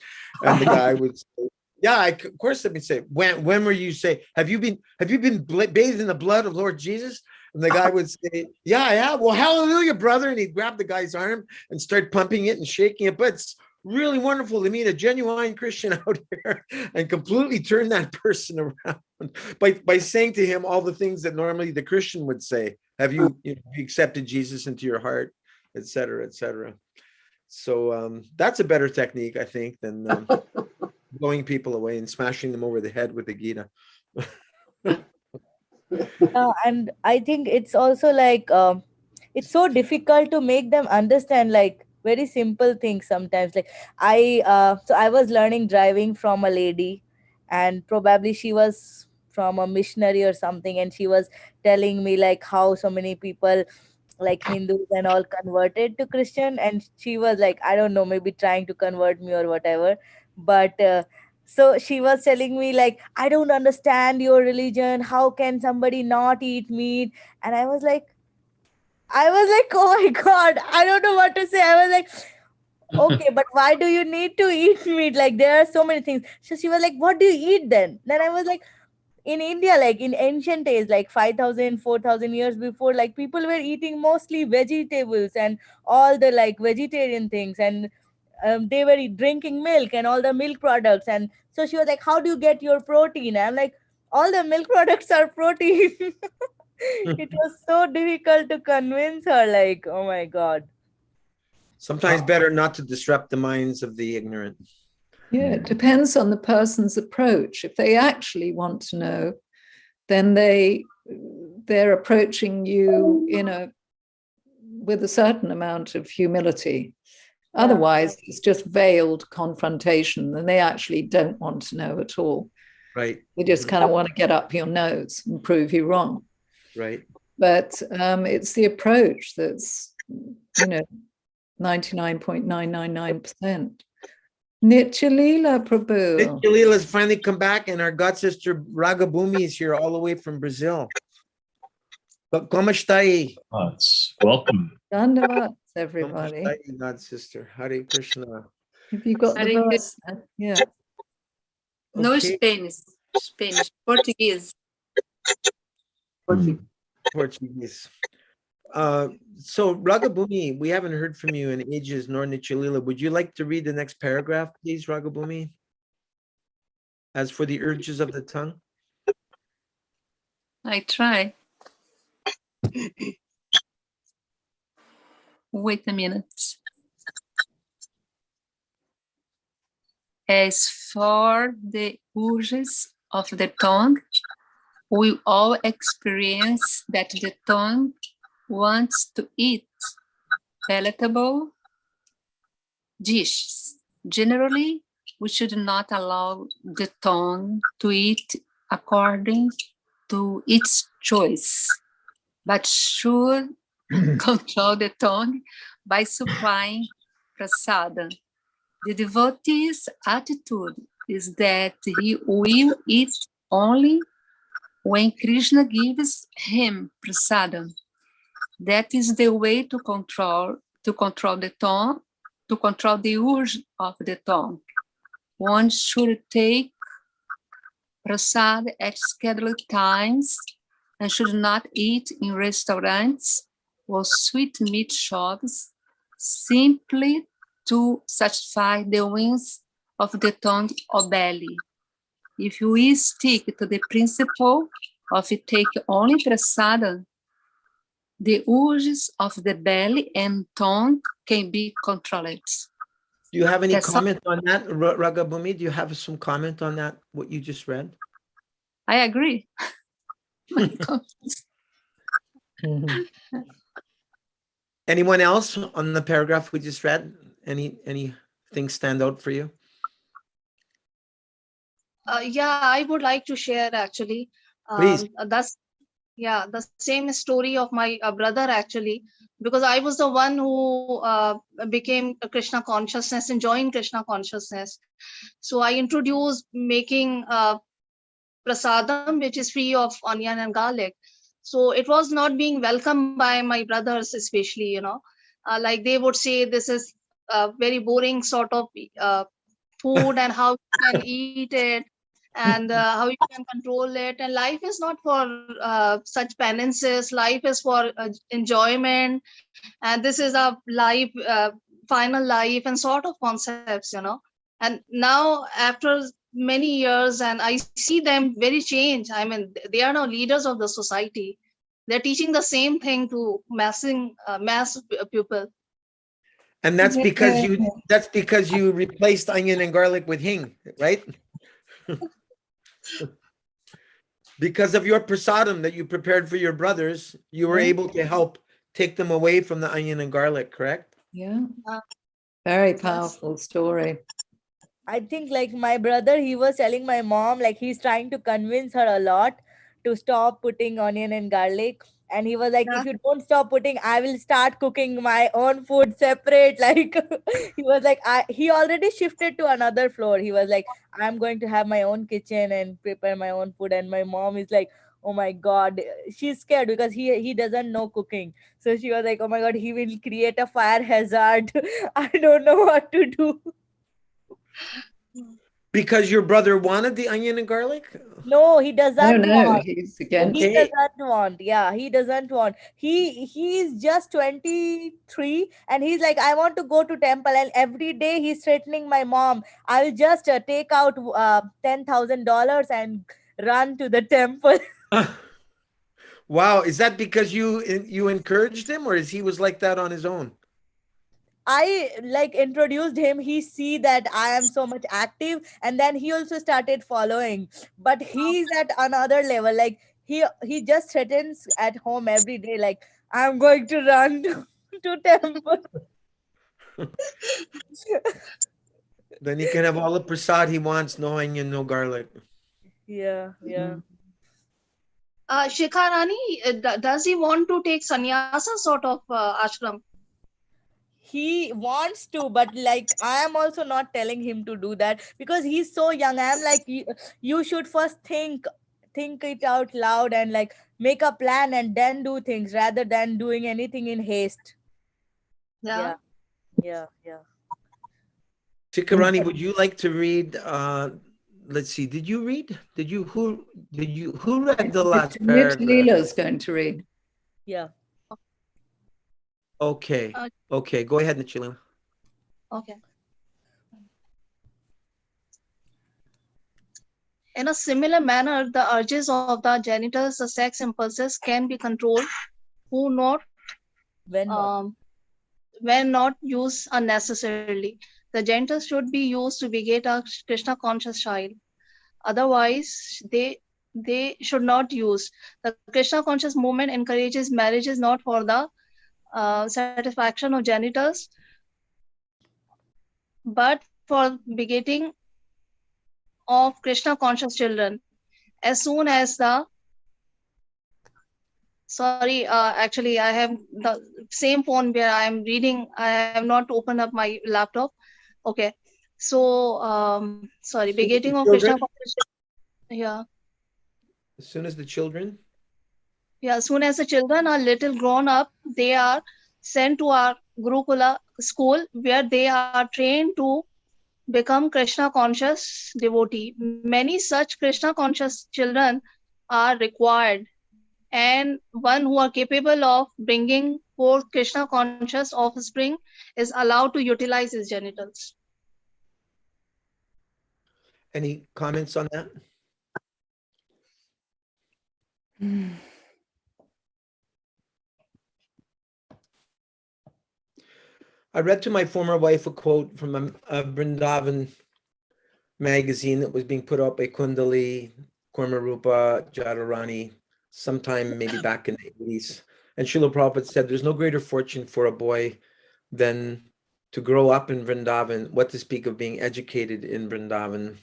and the guy would say, "Yeah, of course I've been saved." When were you saved? Have you been bathed in the blood of Lord Jesus? And the guy would say, "Yeah, I have." "Well, hallelujah, brother." And he'd grab the guy's arm and start pumping it and shaking it. But it's really wonderful to meet a genuine Christian out here and completely turn that person around by saying to him all the things that normally the Christian would say. Have you accepted Jesus into your heart, etc., etc. So that's a better technique, I think, than blowing people away and smashing them over the head with the Gita. And I think it's also like it's so difficult to make them understand like very simple things sometimes. Like I was learning driving from a lady, and probably she was from a missionary or something, and she was telling me like how so many people like Hindus and all converted to Christian, and she was like, I don't know, maybe trying to convert me or whatever. But so she was telling me like, I don't understand your religion. How can somebody not eat meat? And I was like, oh my God, I don't know what to say. I was like, okay, but why do you need to eat meat? Like there are so many things. So she was like, what do you eat then? Then I was like, in India, like in ancient days, like 5,000, 4,000 years before, like people were eating mostly vegetables and all the like vegetarian things, and they were drinking milk and all the milk products. And so she was like, how do you get your protein? And I'm like, all the milk products are protein. It was so difficult to convince her, like, oh my God. Sometimes better not to disrupt the minds of the ignorant. Yeah, it depends on the person's approach. If they actually want to know, then they're approaching you with a certain amount of humility. Yeah. Otherwise, it's just veiled confrontation, and they actually don't want to know at all. Right. They just kind of want to get up your nose and prove you wrong. Right. But it's the approach that's, 99.999%. Nityalila Prabhu. Nityalila has finally come back, and our god sister Ragabhumi is here all the way from Brazil. But como está aí? Welcome. Dandavats, everybody. Como está aí, god sister? Hare Krishna. Have you got the Hare verse? Yeah. No Okay. Spanish, Portuguese. Portuguese. So Ragabhumi, we haven't heard from you in ages, nor Nityalila. Would you like to read the next paragraph, please, Ragabhumi? As for the urges of the tongue. I try. Wait a minute. As for the urges of the tongue, we all experience that the tongue wants to eat palatable dishes. Generally, we should not allow the tongue to eat according to its choice, but should control the tongue by supplying prasada. The devotee's attitude is that he will eat only when Krishna gives him prasada. That is the way to control the tongue, to control the urge of the tongue. One should take prasad at scheduled times and should not eat in restaurants or sweetmeat shops simply to satisfy the whims of the tongue or belly. If we stick to the principle of take only prasada, the urges of the belly and tongue can be controlled. Do you have any comment on that, Ragabhumi? Do you have some comment on that, what you just read? I agree. Anyone else on the paragraph we just read? Anything stand out for you? Yeah, I would like to share actually. Please. That's the same story of my brother actually, because I was the one who became a Krishna consciousness and joined Krishna consciousness. So I introduced making prasadam, which is free of onion and garlic. So it was not being welcomed by my brothers, especially, like they would say, this is a very boring sort of food and how you can eat it and how you can control it. And life is not for such penances. Life is for enjoyment. And this is a life, final life and sort of concepts, And now after many years, and I see them very changed. I mean, they are now leaders of the society. They're teaching the same thing to mass people. And that's because you replaced onion and garlic with hing, right? Because of your prasadam that you prepared for your brothers, you were able to help take them away from the onion and garlic, correct? Yeah. Very powerful story. I think like my brother, he was telling my mom, like he's trying to convince her a lot to stop putting onion and garlic. And he was like, if you don't stop putting, I will start cooking my own food separate. Like he was like, he already shifted to another floor. He was like, I'm going to have my own kitchen and prepare my own food. And my mom is like, oh my God, she's scared because he doesn't know cooking. So she was like, oh my God, he will create a fire hazard. I don't know what to do. Because your brother wanted the onion and garlic? No, he doesn't want. He's against. He doesn't want. Yeah, he doesn't want. He's just 23 and he's like, I want to go to temple, and every day he's threatening my mom, I'll just take out $10,000 and run to the temple. Wow, is that because you encouraged him, or is he was like that on his own? I like introduced him. He see that I am so much active, and then he also started following. But he's at another level. Like he just threatens at home every day. Like, I'm going to run to temple. Then he can have all the prasad he wants, no onion, no garlic. Yeah. Shikharani, does he want to take sannyasa sort of ashram? He wants to, but like I am also not telling him to do that because he's so young. I am like, you should first think it out loud and like make a plan and then do things rather than doing anything in haste. Yeah. Shikharani, would you like to read? Let's see. Did you read? Who read the last paragraph? Leela's going to read. Yeah. Okay. Okay. Go ahead, Nichila. Okay. In a similar manner, the urges of the genitals, the sex impulses can be controlled when not used unnecessarily. The genitals should be used to beget a Krishna conscious child. Otherwise, they should not use. The Krishna conscious movement encourages marriages not for the satisfaction of genitals, but for begetting of Krishna conscious children. As soon as actually I have the same phone where I am reading. I have not opened up my laptop. Okay. So, begetting of Krishna conscious. Yeah. As soon as the children? Yeah, as soon as the children are little grown up, they are sent to our Gurukula school where they are trained to become Krishna conscious devotee. Many such Krishna conscious children are required, and one who are capable of bringing forth Krishna conscious offspring is allowed to utilize his genitals. Any comments on that? I read to my former wife a quote from a Vrindavan magazine that was being put out by Kundali, Kormarupa, Jadharani, sometime maybe back in the 80s. And Srila Prabhupada said, there's no greater fortune for a boy than to grow up in Vrindavan, what to speak of being educated in Vrindavan.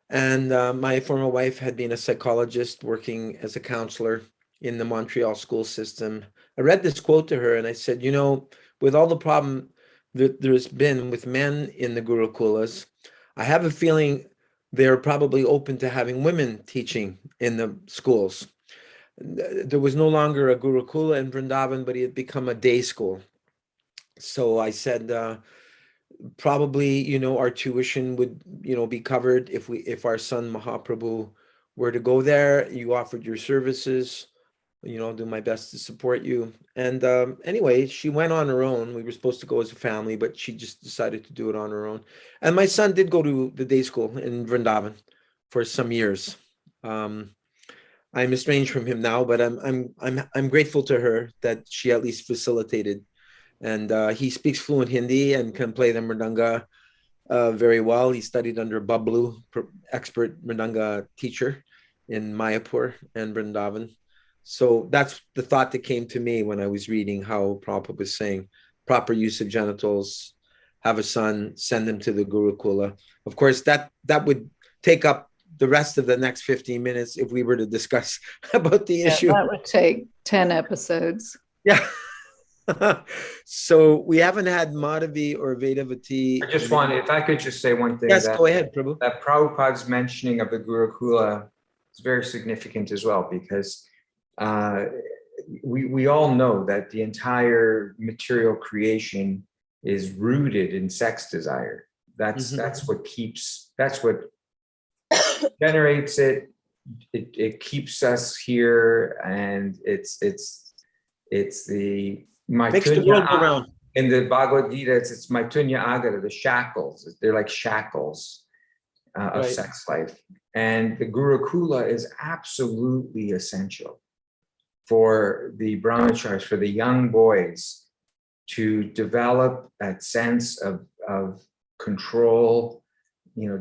And my former wife had been a psychologist working as a counselor in the Montreal school system. I read this quote to her and I said, you know, with all the problem that there's been with men in the Gurukulas, I have a feeling they're probably open to having women teaching in the schools. There was no longer a Gurukula in Vrindavan, but it had become a day school. So I said, probably, you know, our tuition would, you know, be covered if our son Mahaprabhu were to go there. You offered your services, you know, I'll do my best to support you. And anyway, she went on her own. We were supposed to go as a family, but she just decided to do it on her own. And my son did go to the day school in Vrindavan for some years. I'm estranged from him now, but I'm grateful to her that she at least facilitated. And he speaks fluent Hindi and can play the mridanga very well. He studied under Bablu, expert mridanga teacher in Mayapur and Vrindavan. So that's the thought that came to me when I was reading how Prabhupada was saying proper use of genitals, have a son, send him to the Gurukula. Of course, that would take up the rest of the next 15 minutes if we were to discuss about the issue. That would take 10 episodes. Yeah. So we haven't had Madhavi or Vedavati. I just wanted, if I could just say one thing. Yes, go ahead, Prabhu. That Prabhupada's mentioning of the Gurukula is very significant as well, because we all know that the entire material creation is rooted in sex desire. That's what generates it. It keeps us here, and it's the makes the world go round. In the Bhagavad Gita, it's Maitunya Agara, the shackles. They're like shackles. of sex life. And the Gurukula is absolutely essential for the brahmacharis, for the young boys, to develop that sense of control,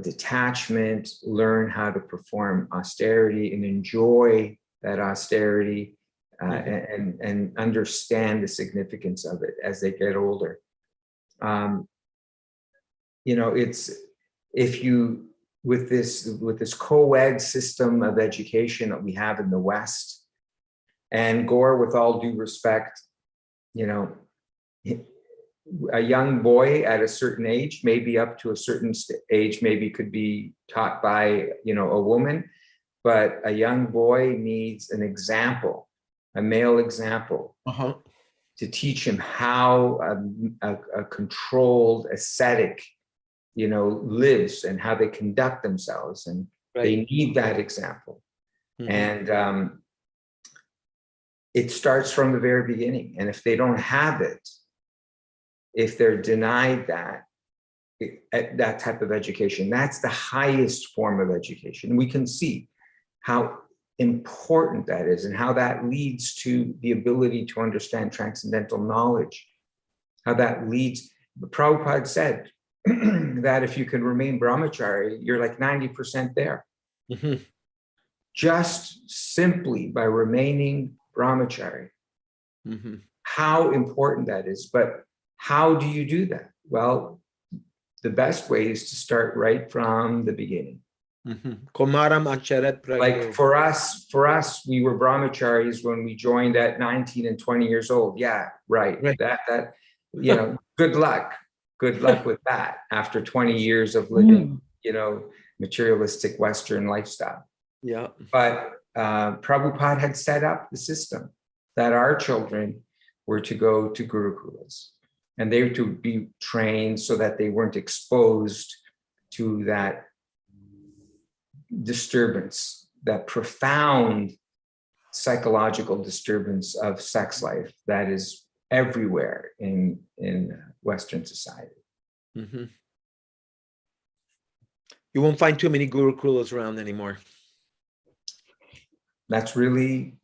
detachment, learn how to perform austerity and enjoy that austerity, and understand the significance of it as they get older. It's, if you, with this co-ed system of education that we have in the West, and Gore, with all due respect, a young boy at a certain age, maybe up to a certain age, maybe could be taught by, a woman, but a young boy needs an example, a male example, to teach him how a controlled ascetic, lives and how they conduct themselves. And they need that example. And it starts from the very beginning. And if they don't have it, if they're denied that type of education, that's the highest form of education. We can see how important that is and how that leads to the ability to understand transcendental knowledge, how that leads, Prabhupada said that if you can remain brahmachari, you're like 90% there. Just simply by remaining brahmachari. How important that is. But how do you do that? Well, the best way is to start right from the beginning. Like for us, we were brahmacharis when we joined at 19 and 20 years old. Yeah, right. That good luck. Good luck with that after 20 years of living, materialistic Western lifestyle. Yeah. But Prabhupada had set up the system that our children were to go to Gurukulas, and they were to be trained so that they weren't exposed to that disturbance, that profound psychological disturbance of sex life that is everywhere in Western society. You won't find too many Gurukulas around anymore. That's really,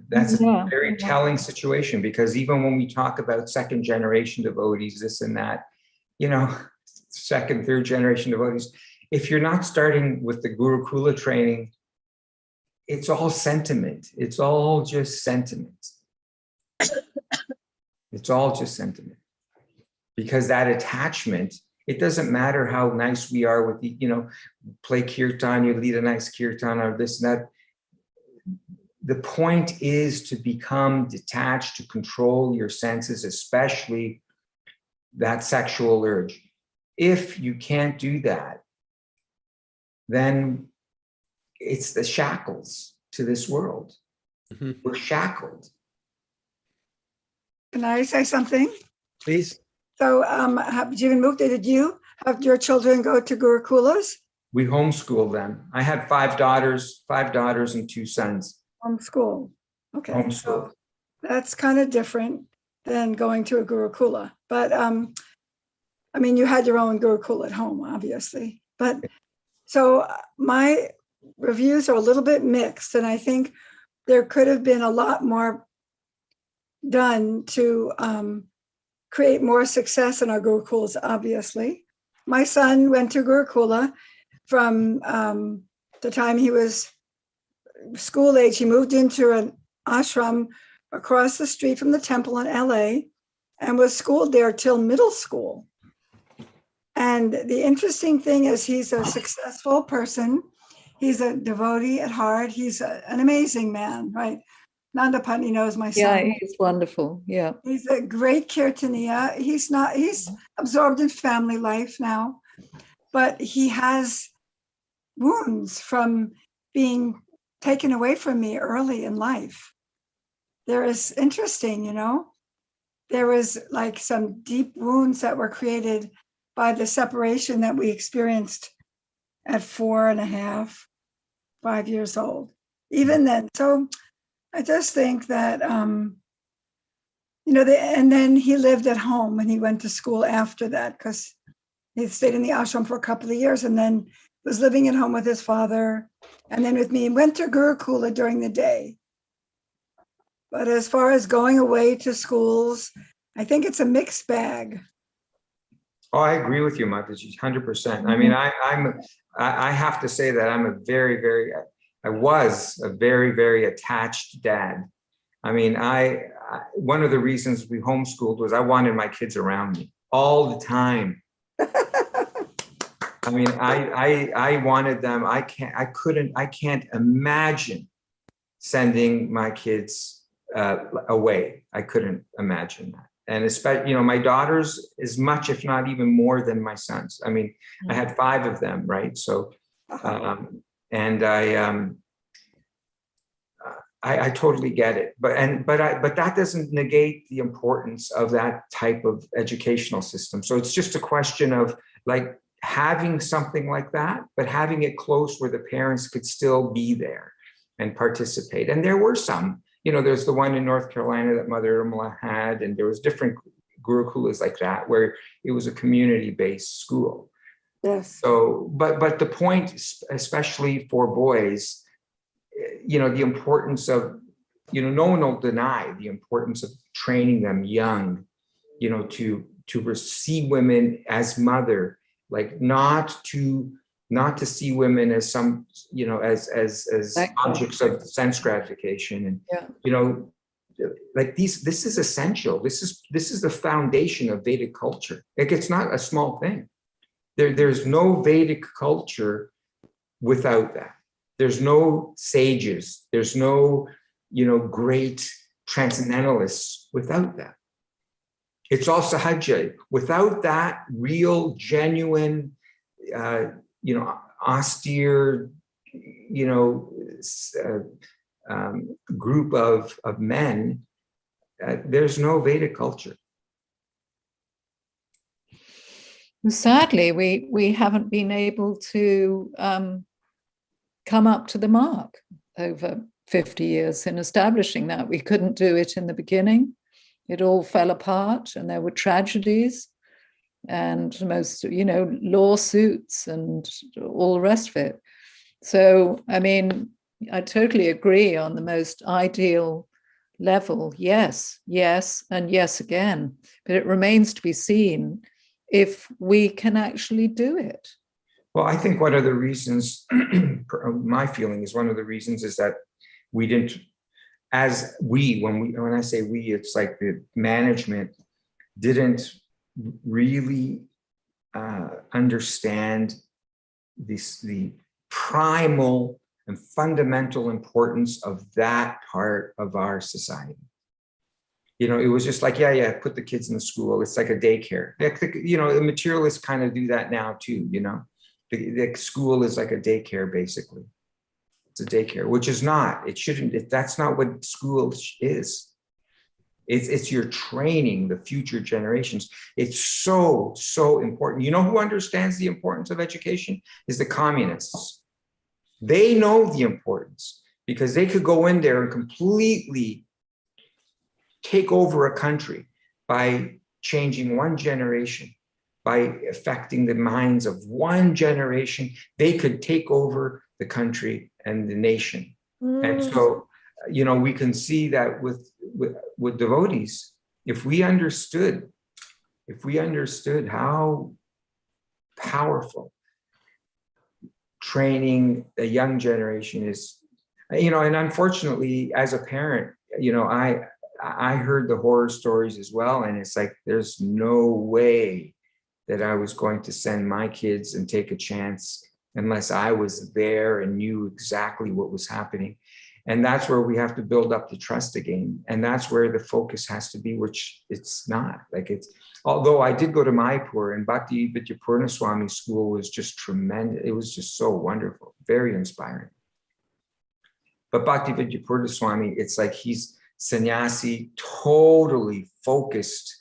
that's a very telling situation, because even when we talk about second generation devotees, this and that, second, third generation devotees, if you're not starting with the Gurukula training, it's all sentiment. It's all just sentiment. It's all just sentiment. Because that attachment, it doesn't matter how nice we are with the, play kirtan, you lead a nice kirtan or this and that. The point is to become detached, to control your senses, especially that sexual urge. If you can't do that, then it's the shackles to this world. We're shackled. Can I say something? Please. So, Jivan Mukta, did you have your children go to Gurukulas? We homeschool them. I had five daughters and two sons. Homeschool. Okay. Homeschool. So that's kind of different than going to a Gurukula. But you had your own Gurukula at home, obviously. But so my reviews are a little bit mixed, and I think there could have been a lot more done to create more success in our Gurukulas, obviously. My son went to Gurukula from the time he was school age. He moved into an ashram across the street from the temple in LA and was schooled there till middle school. And the interesting thing is he's a successful person. He's a devotee at heart. He's an amazing man, right? Nanda Patni knows my son. Yeah, he's wonderful. Yeah. He's a great kirtaniya. He's absorbed in family life now, but he has wounds from being taken away from me early in life. There is interesting, there was like some deep wounds that were created by the separation that we experienced at 4.5, 5 years old, even then. So I just think that, and then he lived at home and he went to school after that because he stayed in the ashram for a couple of years. And then was living at home with his father, and then with me, went to Gurukula during the day. But as far as going away to schools, I think it's a mixed bag. Oh, I agree with you, Mataji, 100%. I mean, I have to say that I'm I was a very, very attached dad. I mean, one of the reasons we homeschooled was I wanted my kids around me all the time. I mean, I wanted them. I can't imagine sending my kids away. I couldn't imagine that. And especially, my daughters as much, if not even more than my sons. I mean, I had 5 of them, right? So, and I totally get it. But that doesn't negate the importance of that type of educational system. So it's just a question of like having something like that, but having it close where the parents could still be there and participate. And there were some. There's the one in North Carolina that Mother Irmela had, and there was different Gurukulas like that, where it was a community-based school. Yes. So, but the point, especially for boys, the importance of, no one will deny the importance of training them young, to see women as mother, like not to see women as some, as objects of sense gratification. And, like this is essential. This is the foundation of Vedic culture. Like, it's not a small thing. There's no Vedic culture without that. There's no sages. There's no, great transcendentalists without that. It's all sahaja. Without that real, genuine, austere, group of men, there's no Vedic culture. Sadly, we haven't been able to come up to the mark over 50 years in establishing that. We couldn't do it in the beginning. It all fell apart, and there were tragedies and most, lawsuits and all the rest of it. So, I mean, I totally agree on the most ideal level. Yes, and yes again. But it remains to be seen if we can actually do it. Well, I think one of the reasons, my feeling is one of the reasons is that we didn't, when I say we, it's like the management didn't really understand the primal and fundamental importance of that part of our society. It was just like, put the kids in the school. It's like a daycare. The materialists kind of do that now too, The school is like a daycare, basically. It's a daycare, which is not. It shouldn't. That's not what school is. It's your training the future generations. It's so important. You know who understands the importance of education is the communists. They know the importance because they could go in there and completely take over a country by changing one generation. By affecting the minds of one generation, they could take over the country and the nation. And so, we can see that with devotees, if we understood how powerful training a young generation is, and unfortunately, as a parent, I heard the horror stories as well, and it's like, there's no way that I was going to send my kids and take a chance unless I was there and knew exactly what was happening. And that's where we have to build up the trust again. And that's where the focus has to be, which it's not. Although I did go to Mayapur, and Bhakti Vidyapurna Swami school was just tremendous. It was just so wonderful, very inspiring. But Bhakti Vidyapurna Swami, it's like he's sannyasi, totally focused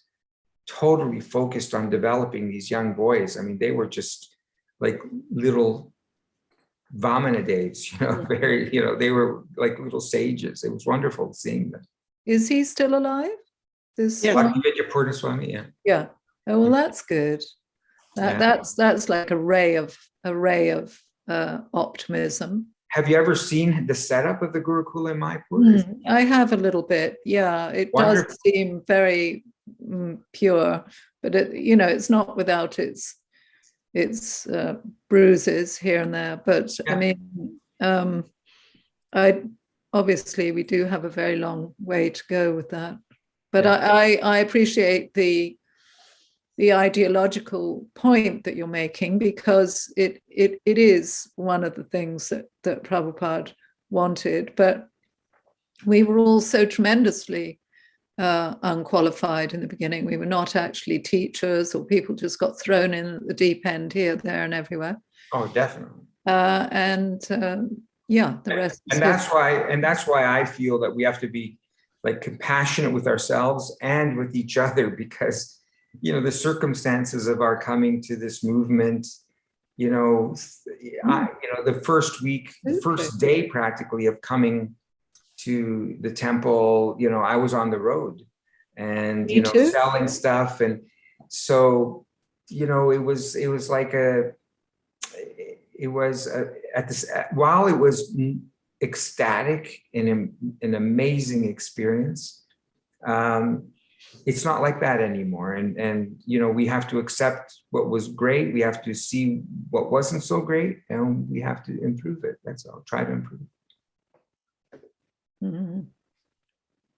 on developing these young boys. I mean, they were just like little Vamana Devs, very, they were like little sages. It was wonderful seeing them. Is he still alive? Bhakti Vidyapurna Swami, yeah. Oh, well, that's good. That's like a ray of optimism. Have you ever seen the setup of the Gurukula in Mayapur? I have a little bit. Yeah, it Wonderful. does seem very pure, but it's not without its bruises here and there. But yeah. I mean, obviously we do have a very long way to go with that. But yeah. I appreciate the ideological point that you're making, because it is one of the things that Prabhupada wanted. But we were all so tremendously unqualified in the beginning. We were not actually teachers, or people just got thrown in at the deep end here, there, and everywhere. Oh, definitely. Yeah, the rest. And that's why I feel that we have to be like compassionate with ourselves and with each other, because the circumstances of our coming to this movement, the first week, the first day practically of coming to the temple, I was on the road and, selling stuff. And so, while it was ecstatic and an amazing experience, it's not like that anymore. And we have to accept what was great. We have to see what wasn't so great, and we have to improve it. That's all. Try to improve it. Mm-hmm.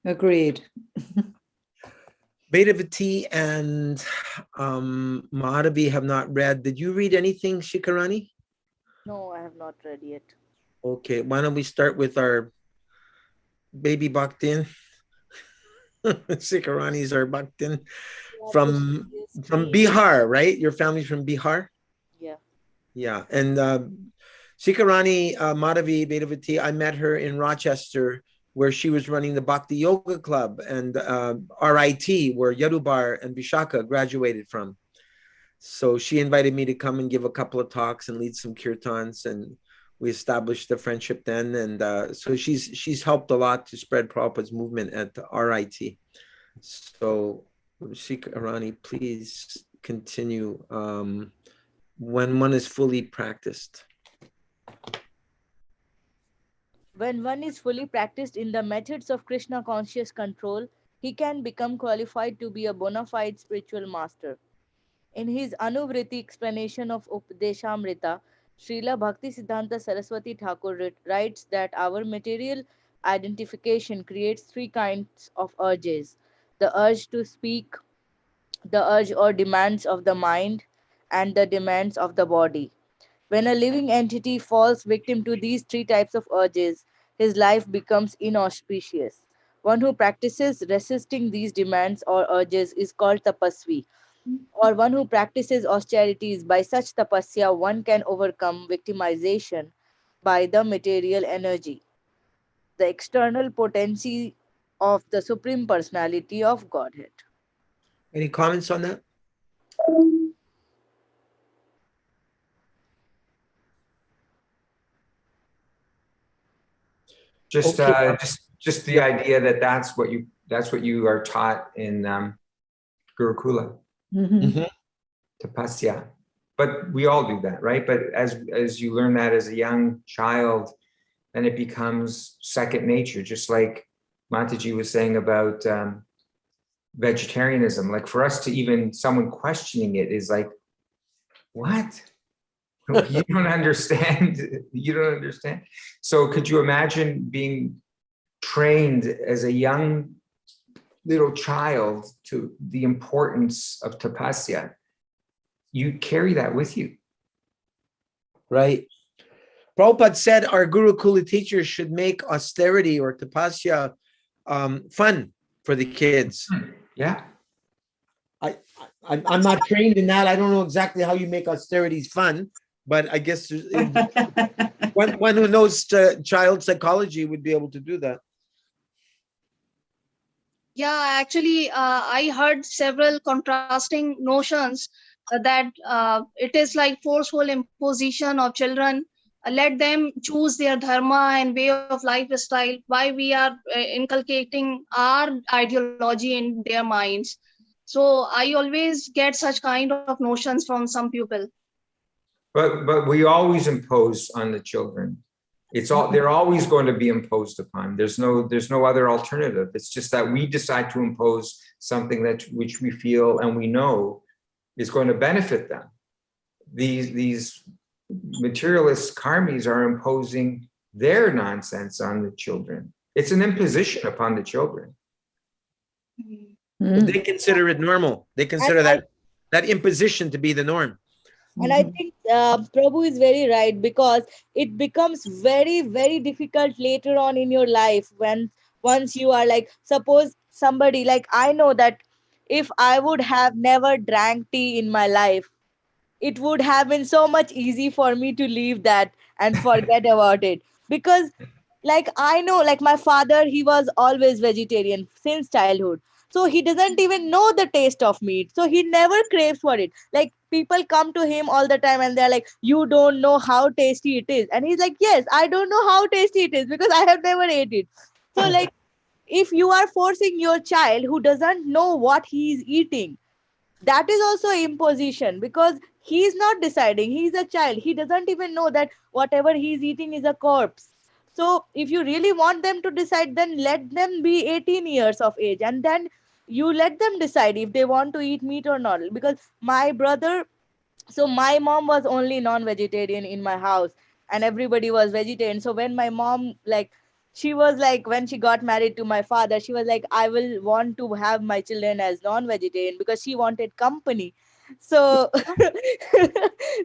Agreed. Vedavati and Madhavi have not read. Did you read anything, Shikarani? No, I have not read yet. Okay, why don't we start with our baby Bhaktin? Shikarani's our Bhaktin from Bihar, right? Your family's from Bihar? Yeah. Yeah, and Shikarani Madhavi Vedavati, I met her in Rochester, where she was running the Bhakti Yoga Club and RIT, where Yadubar and Vishaka graduated from. So she invited me to come and give a couple of talks and lead some kirtans, and we established the friendship then. And so she's helped a lot to spread Prabhupada's movement at the RIT. So Shikarani, please continue when one is fully practiced. When one is fully practiced in the methods of Krishna conscious control, he can become qualified to be a bona fide spiritual master. In his Anuvriti explanation of Upadeshamrita, Srila Bhaktisiddhanta Saraswati Thakur writes that our material identification creates three kinds of urges: the urge to speak, the urge or demands of the mind, and the demands of the body. When a living entity falls victim to these three types of urges, his life becomes inauspicious. One who practices resisting these demands or urges is called tapasvi, or one who practices austerities. By such tapasya, one can overcome victimization by the material energy, the external potency of the Supreme Personality of Godhead. Any comments on that? Just the idea that that's what you are taught in Gurukula. Mm-hmm. Tapasya. But we all do that, right? But as you learn that as a young child, then it becomes second nature, just like Mataji was saying about vegetarianism. Like for us to even, someone questioning it is like, what? You don't understand. You don't understand. So could you imagine being trained as a young little child to the importance of tapasya? You carry that with you. Right. Prabhupada said our Gurukula teachers should make austerity or tapasya fun for the kids. Yeah. I'm not trained in that. I don't know exactly how you make austerities fun, but I guess one who knows child psychology would be able to do that. Yeah, actually, I heard several contrasting notions that it is like forceful imposition of children. Let them choose their dharma and way of lifestyle. Why we are inculcating our ideology in their minds. So I always get such kind of notions from some people. But we always impose on the children. They're always going to be imposed upon. There's no other alternative. It's just that we decide to impose something which we feel and we know is going to benefit them. These materialist karmis are imposing their nonsense on the children. It's an imposition upon the children. They consider it normal. They consider that imposition to be the norm. And I think Prabhu is very right, because it becomes very, very difficult later on in your life when once you are like, suppose somebody like, I know that if I would have never drank tea in my life, it would have been so much easy for me to leave that and forget about it. Because like I know, like my father, he was always vegetarian since childhood. So he doesn't even know the taste of meat. So he never craves for it. Like people come to him all the time and they're like, you don't know how tasty it is. And he's like, yes, I don't know how tasty it is because I have never ate it. So like, if you are forcing your child who doesn't know what he is eating, that is also imposition, because he's not deciding. He's a child. He doesn't even know that whatever he's eating is a corpse. So if you really want them to decide, then let them be 18 years of age, and then you let them decide if they want to eat meat or not. Because my brother, so my mom was only non-vegetarian in my house and everybody was vegetarian. So when my mom, like, she was like, when she got married to my father, she was like, I will want to have my children as non-vegetarian, because she wanted company. So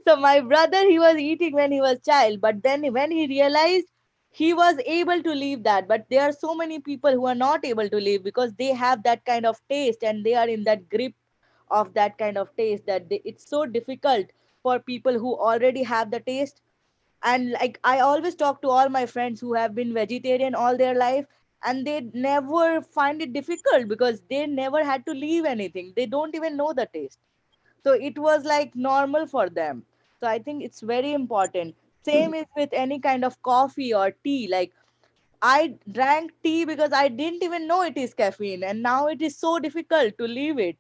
so my brother, he was eating when he was child, but then when he realized, he was able to leave that. But there are so many people who are not able to leave because they have that kind of taste and they are in that grip of that kind of taste, that it's so difficult for people who already have the taste. And like I always talk to all my friends who have been vegetarian all their life, and they never find it difficult because they never had to leave anything. They don't even know the taste. So it was like normal for them. So I think it's very important. Same is with any kind of coffee or tea. Like I drank tea because I didn't even know it is caffeine, and now it is so difficult to leave it.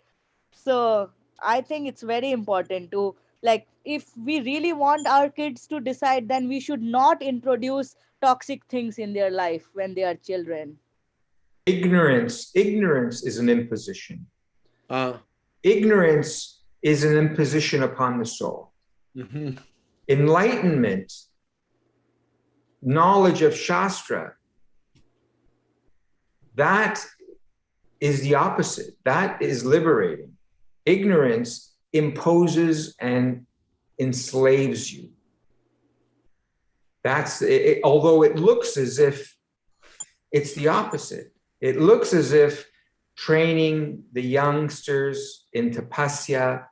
So I think it's very important to, like, if we really want our kids to decide, then we should not introduce toxic things in their life when they are children. Ignorance is an imposition. Ignorance is an imposition upon the soul. Mm-hmm. Enlightenment, knowledge of Shastra, that is the opposite. That is liberating. Ignorance imposes and enslaves you. That's it, although it looks as if it's the opposite. It looks as if training the youngsters in tapasya,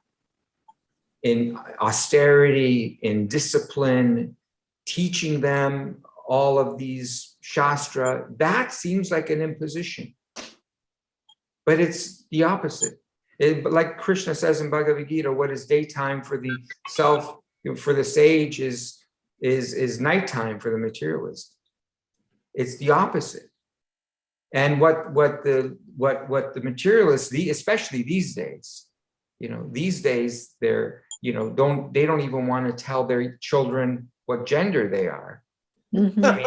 in austerity, in discipline, teaching them all of these shastra, that seems like an imposition. But it's the opposite. Like Krishna says in Bhagavad Gita, what is daytime for the self, for the sage is nighttime for the materialist. It's the opposite. And what the materialists, especially these days, they're, they don't even want to tell their children what gender they are. Mm-hmm. I mean,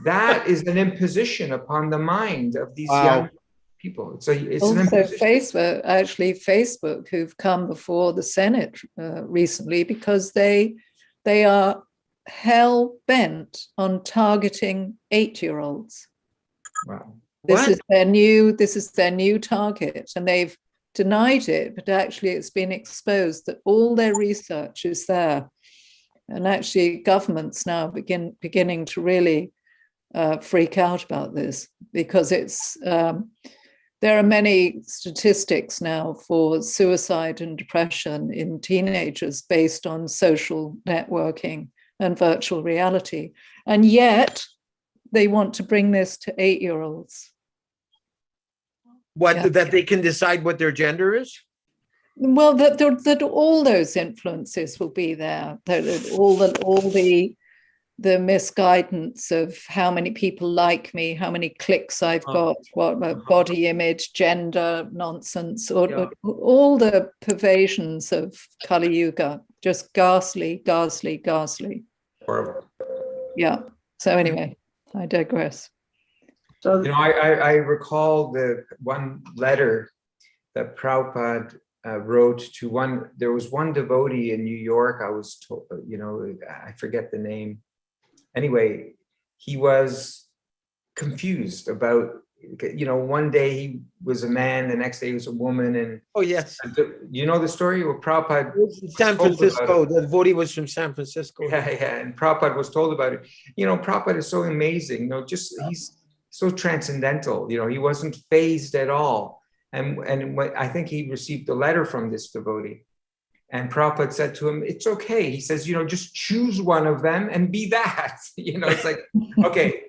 that is an imposition upon the mind of these young people. It's also an imposition. Facebook, who've come before the Senate recently because they are hell bent on targeting 8-year-olds. Wow. This is their new target, and they've denied it, but actually it's been exposed that all their research is there. And actually governments now beginning to really freak out about this, because it's there are many statistics now for suicide and depression in teenagers based on social networking and virtual reality. And yet they want to bring this to 8-year-olds. That they can decide what their gender is? Well, that all those influences will be there. That all the the misguidance of how many people like me, how many clicks I've got, what body image, gender nonsense, or all the pervasions of Kali Yuga, just ghastly, ghastly, ghastly. Horrible. Yeah. So anyway, I digress. So, you know, I recall the one letter that Prabhupada wrote to one. There was one devotee in New York. I was told, you know, I forget the name. Anyway, he was confused about, you know, one day he was a man, the next day he was a woman, and oh yes, you know the story where Prabhupada San Francisco. The devotee was from San Francisco. Yeah, and Prabhupada was told about it. You know, Prabhupada is so amazing. You know, just he's so transcendental. You know, he wasn't phased at all. And I think he received a letter from this devotee, and Prabhupada said to him, "It's okay." He says, "You know, just choose one of them and be that." You know, it's like, okay,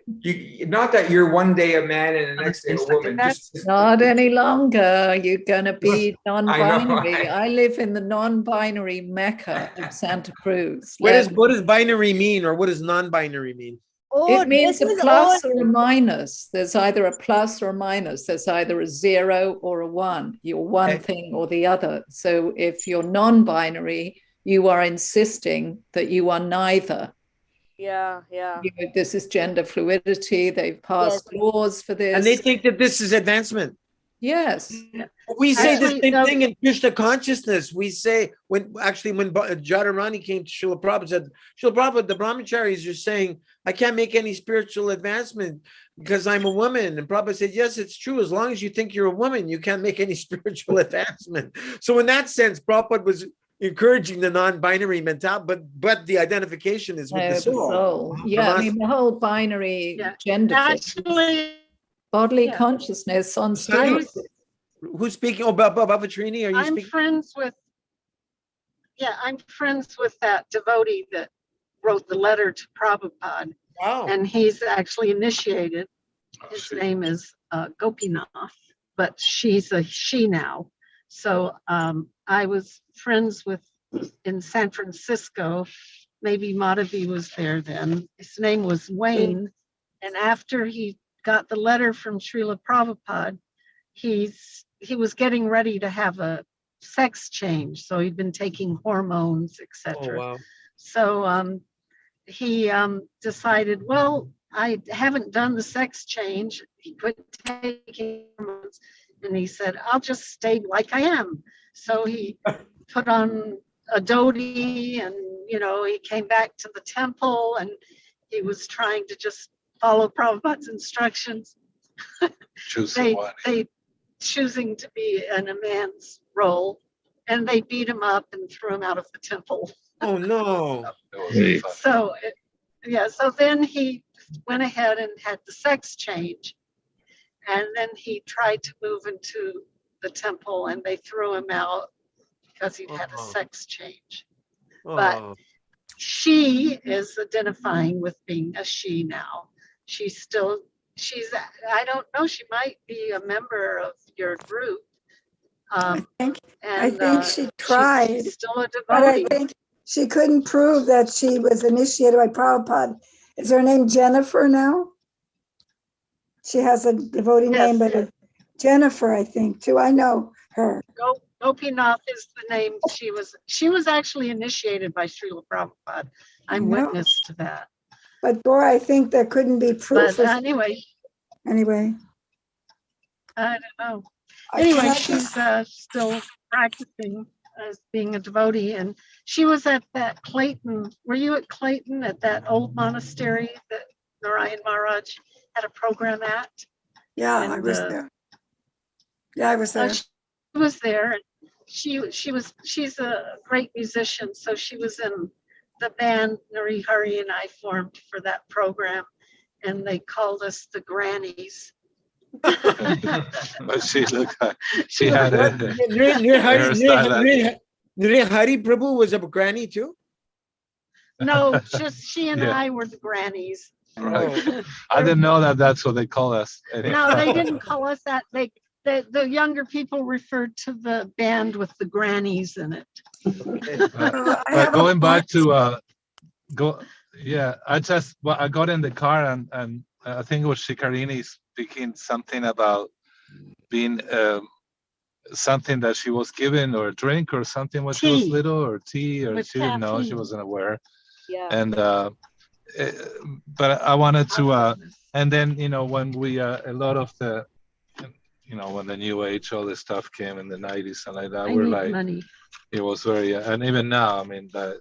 not that you're one day a man and the next day a woman. Just not any longer. You're going to be non-binary. I live in the non-binary Mecca of Santa Cruz. What does binary mean, or what does non-binary mean? Oh, it means a plus or a minus. There's either a plus or a minus. There's either a 0 or a 1. You're one thing or the other. So if you're non-binary, you are insisting that you are neither. Yeah, yeah. You know, this is gender fluidity. They've passed laws for this. And they think that this is advancament. Yes. We say the same thing in Krishna Consciousness. We say, when Jadharani came to Srila Prabhupada, said, Srila Prabhupada, the brahmacharis are saying, I can't make any spiritual advancement because I'm a woman. And Prabhupada said, yes, it's true. As long as you think you're a woman, you can't make any spiritual advancement. So in that sense, Prabhupada was encouraging the non-binary mentality, but the identification is with the soul. Yeah, I mean, the whole binary gender thing. Bodily consciousness on stage. Who's speaking? Oh, Bavatrini, are you speaking? I'm friends with that devotee that wrote the letter to Prabhupada. Wow. And he's actually initiated. His name is Gopinath, but she's a she now. So I was friends with, in San Francisco, maybe Madhavi was there then. His name was Wayne. And after he got the letter from Srila Prabhupada, he was getting ready to have a sex change. So he'd been taking hormones, etc. Oh, wow. So he decided, well, I haven't done the sex change. He quit taking hormones, and he said, I'll just stay like I am. So he put on a dhoti, and he came back to the temple, and he was trying to just follow Prabhupada's instructions. They choosing to be in a man's role, and they beat him up and threw him out of the temple. Oh no! So then he went ahead and had the sex change, and then he tried to move into the temple, and they threw him out because he'd had a sex change. But she is identifying with being a she now. She's I don't know, she might be a member of your group. I think she tried, she's still a devotee. but I think she couldn't prove that she was initiated by Prabhupada. Is her name Jennifer now? She has a devotee name, but Jennifer, I think, too. I know her. Gopinath is the name. She was actually initiated by Srila Prabhupada. I'm witness to that. But boy, I think there couldn't be proof. But anyway. I don't know. Anyway, she's still practicing as being a devotee, and she was at that Clayton. Were you at Clayton at that old monastery that Narayan Maharaj had a program at? Yeah, I was there. Yeah, I was there. She was there, and she's a great musician, so she was in the band Nari Hari and I formed for that program, and they called us the Grannies. But she had a Hari Prabhu was a granny too? No, just she and I were the Grannies. Right. I didn't know that's what they call us. No, they didn't call us that. The younger people referred to the band with the Grannies in it. But going back to Yeah, I got in the car and I think it was Shikarini speaking something about being something that she was given or a drink or something when she was little, or tea, or With she didn't know, she caffeine. wasn't aware. Yeah. And but I wanted to and then when we a lot of the when the new age, all this stuff came in the 90s and like that, I we're need like, money. it was very, and even now, I mean, that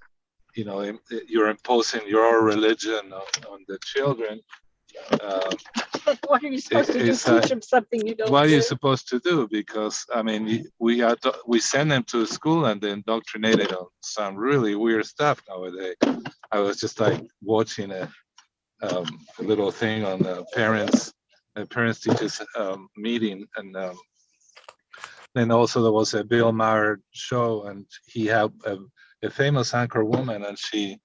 you're imposing your religion on the children. What are you supposed to do? Teach them something you don't What are you do? supposed to do? Because I mean, we send them to school and they indoctrinated on some really weird stuff nowadays. I was just like watching a little thing on the parents teachers meeting, and then also there was a Bill Maher show, and he had a famous anchor woman, and she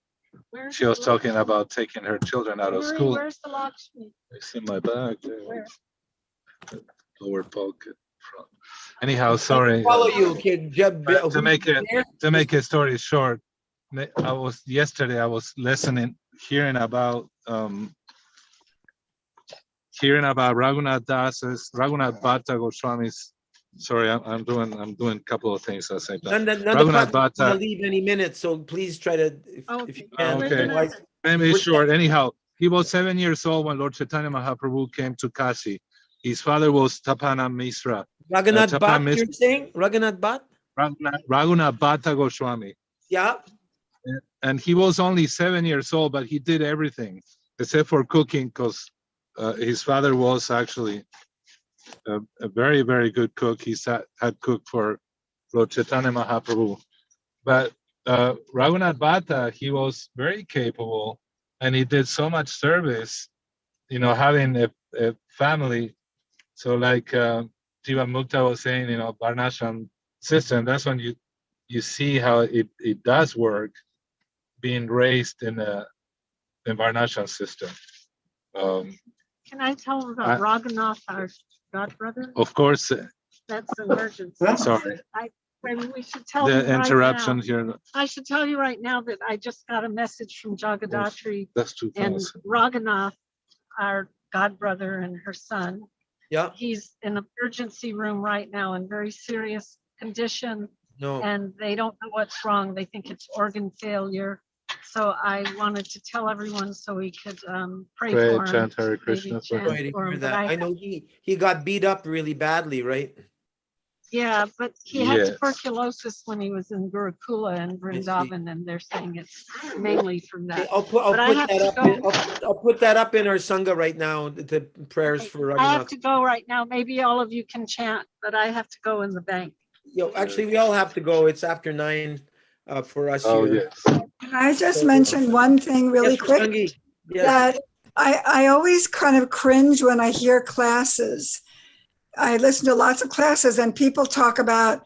was talking about taking her children out of school. Where's the Lakshmi? It's in my bag there. Where? Lower pocket front. Anyhow, sorry. Follow you, kid. To make a story short, yesterday I was hearing about Raghunath Bhatta Goswami's. Sorry, I'm doing a couple of things at the same time. Raghunath Bhatta leave any minute, so please try to if you can. Okay. Maybe short. Anyhow, he was 7 years old when Lord Chaitanya Mahaprabhu came to Kashi. His father was Tapana Misra. Raghunath Bhatt, you're saying? Raghunath Bhatt? Raghunath Bhatta Goswami. Yeah. And he was only 7 years old, but he did everything except for cooking, because his father was actually a very, very good cook. He had cooked for Lord Chaitanya Mahaprabhu. But Raghunath Bhatta, he was very capable, and he did so much service, having a family. So like Jiva Mukta was saying, Varnashram system, that's when you see how it does work, being raised in a Varnashram system. Can I tell them about Raghunath, our godbrother? Of course. That's an emergency. Sorry. We should tell the you interruption right here. I should tell you right now that I just got a message from Jagadatri That's and Raghunath, our godbrother, and her son. Yeah. He's in an emergency room right now in very serious condition. No. And they don't know what's wrong. They think it's organ failure. So I wanted to tell everyone so we could pray for him. Chant Hare Krishna for him. I know he got beat up really badly, right? Yeah, but he had tuberculosis when he was in Gurukula and Vrindavan, and they're saying it's mainly from that. I'll put that up in our Sangha right now, the prayers for Raghunath. I have to go right now. Maybe all of you can chant, but I have to go in the bank. Actually, we all have to go. It's after 9 for us here. Yes. Can I just mention one thing really quick? Yes. That I always kind of cringe when I hear classes. I listen to lots of classes and people talk about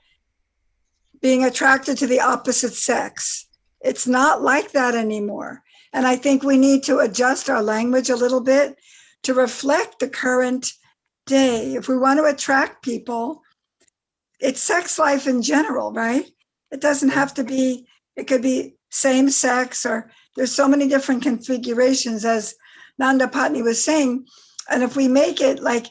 being attracted to the opposite sex. It's not like that anymore. And I think we need to adjust our language a little bit to reflect the current day. If we want to attract people, it's sex life in general, right? It doesn't have to be, it could be same sex, or there's so many different configurations, as Nanda Patni was saying. And if we make it like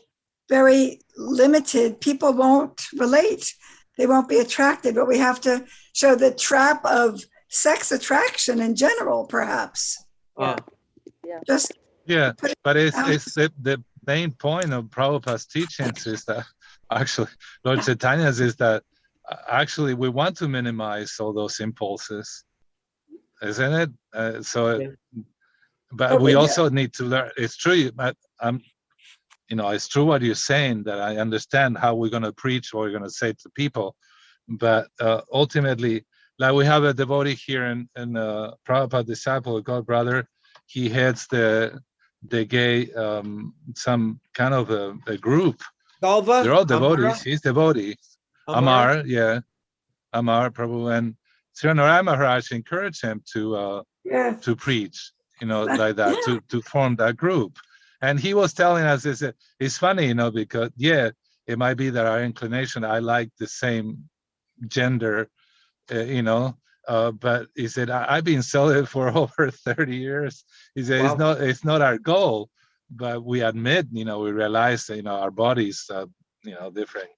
very limited, people won't relate. They won't be attracted, but we have to show the trap of sex attraction in general, perhaps. But it's the main point of Prabhupada's teachings is that actually, Lord Chaitanya's is that actually we want to minimize all those impulses, isn't it? But we also need to learn. It's true. It's true what you're saying, that I understand how we're going to preach, what we're going to say to people. But ultimately, like we have a devotee here in Prabhupada disciple, a god brother. He heads the gay, some kind of a group. Galva? They're all devotees. Amara? He's devotee. Amar, Amar Prabhu. And Sri Narayana Maharaj encouraged him to preach, like that, to form that group. And he was telling us, it's funny, because it might be that our inclination, I like the same gender, But he said, I've been selling for over 30 years. He said, Wow. it's not our goal, but we admit, we realize that, our bodies, different,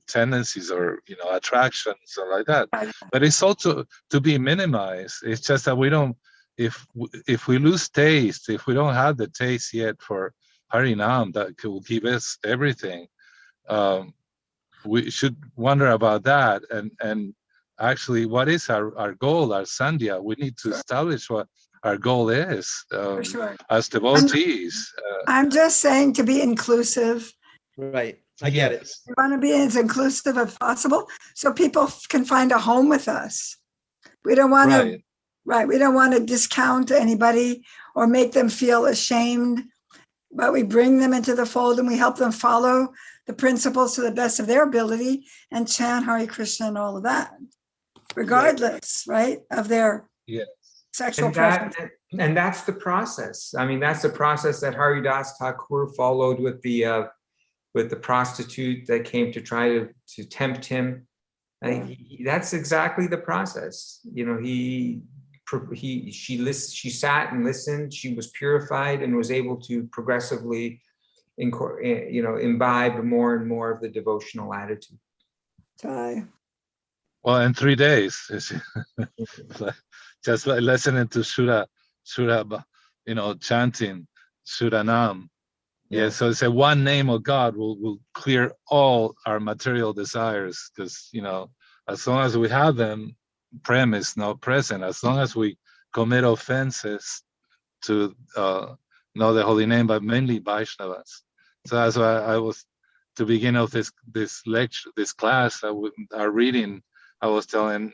tendencies or, attractions or like that. But it's also to be minimized. It's just that we don't, if we lose taste, if we don't have the taste yet for Harinam that will give us everything, we should wonder about that. And actually, what is our goal, our sandhya? We need to establish what our goal is For sure. as devotees. I'm just saying to be inclusive. Right. I get it. We want to be as inclusive as possible so people can find a home with us. We don't want to, we don't want to discount anybody or make them feel ashamed, but we bring them into the fold and we help them follow the principles to the best of their ability and chant Hare Krishna and all of that, regardless, right, of their sexual preference. And that's the process. I mean, that's the process that Haridas Thakur followed with the prostitute that came to try to tempt him. That's exactly the process. She sat and listened. She was purified and was able to progressively, imbibe more and more of the devotional attitude. Well, in 3 days, just like listening to Shura, chanting Shuranam. Yeah, so it's one name of God will clear all our material desires, because as long as we have them, Prem is not present. As long as we commit offenses to know the holy name, but mainly Vaishnavas. So that's why I was, to begin of this lecture, this class, our reading, I was telling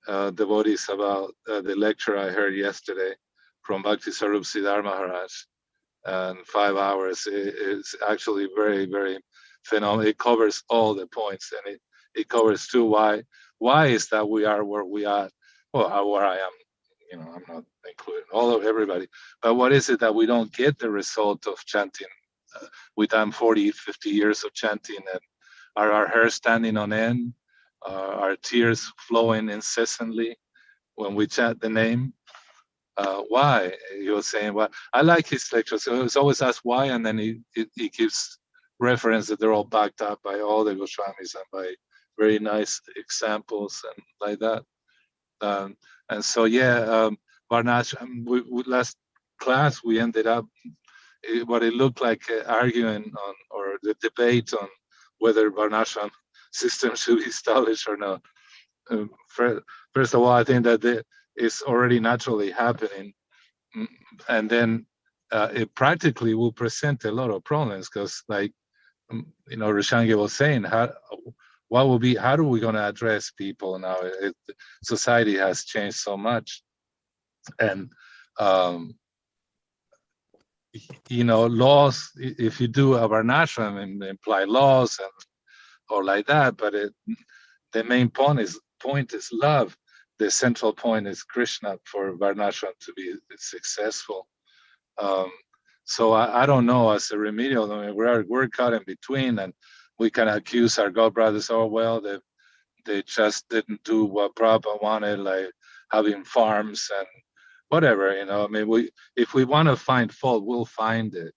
devotees about the lecture I heard yesterday from Bhakti Sarup Siddhar Maharaj. And 5 hours is actually very, very phenomenal. It covers all the points, and it covers too why is that we are where we are, where I am. I'm not including all of everybody, but what is it that we don't get the result of chanting? We've done 40, 50 years of chanting, and are our hair standing on end? Our tears flowing incessantly when we chant the name? Why? He was saying, well, I like his lectures. So it's always asked why, and then he gives reference that they're all backed up by all the Goswamis and by very nice examples and like that. And so, Varnash, last class we ended up what it looked like arguing on, or the debate on whether Varnashram system should be established or not. First of all, I think that it's already naturally happening, and then it practically will present a lot of problems, because, like Rishangi was saying, how are we going to address people now? Society has changed so much, and laws. If you do a varnashram and imply laws or like that, but the main point is love. The central point is Krishna for varnashram to be successful. So I don't know, as a remedial, I mean, we're caught in between, and we can accuse our God brothers, they just didn't do what Prabhupada wanted, like having farms and whatever, I mean, if we want to find fault, we'll find it.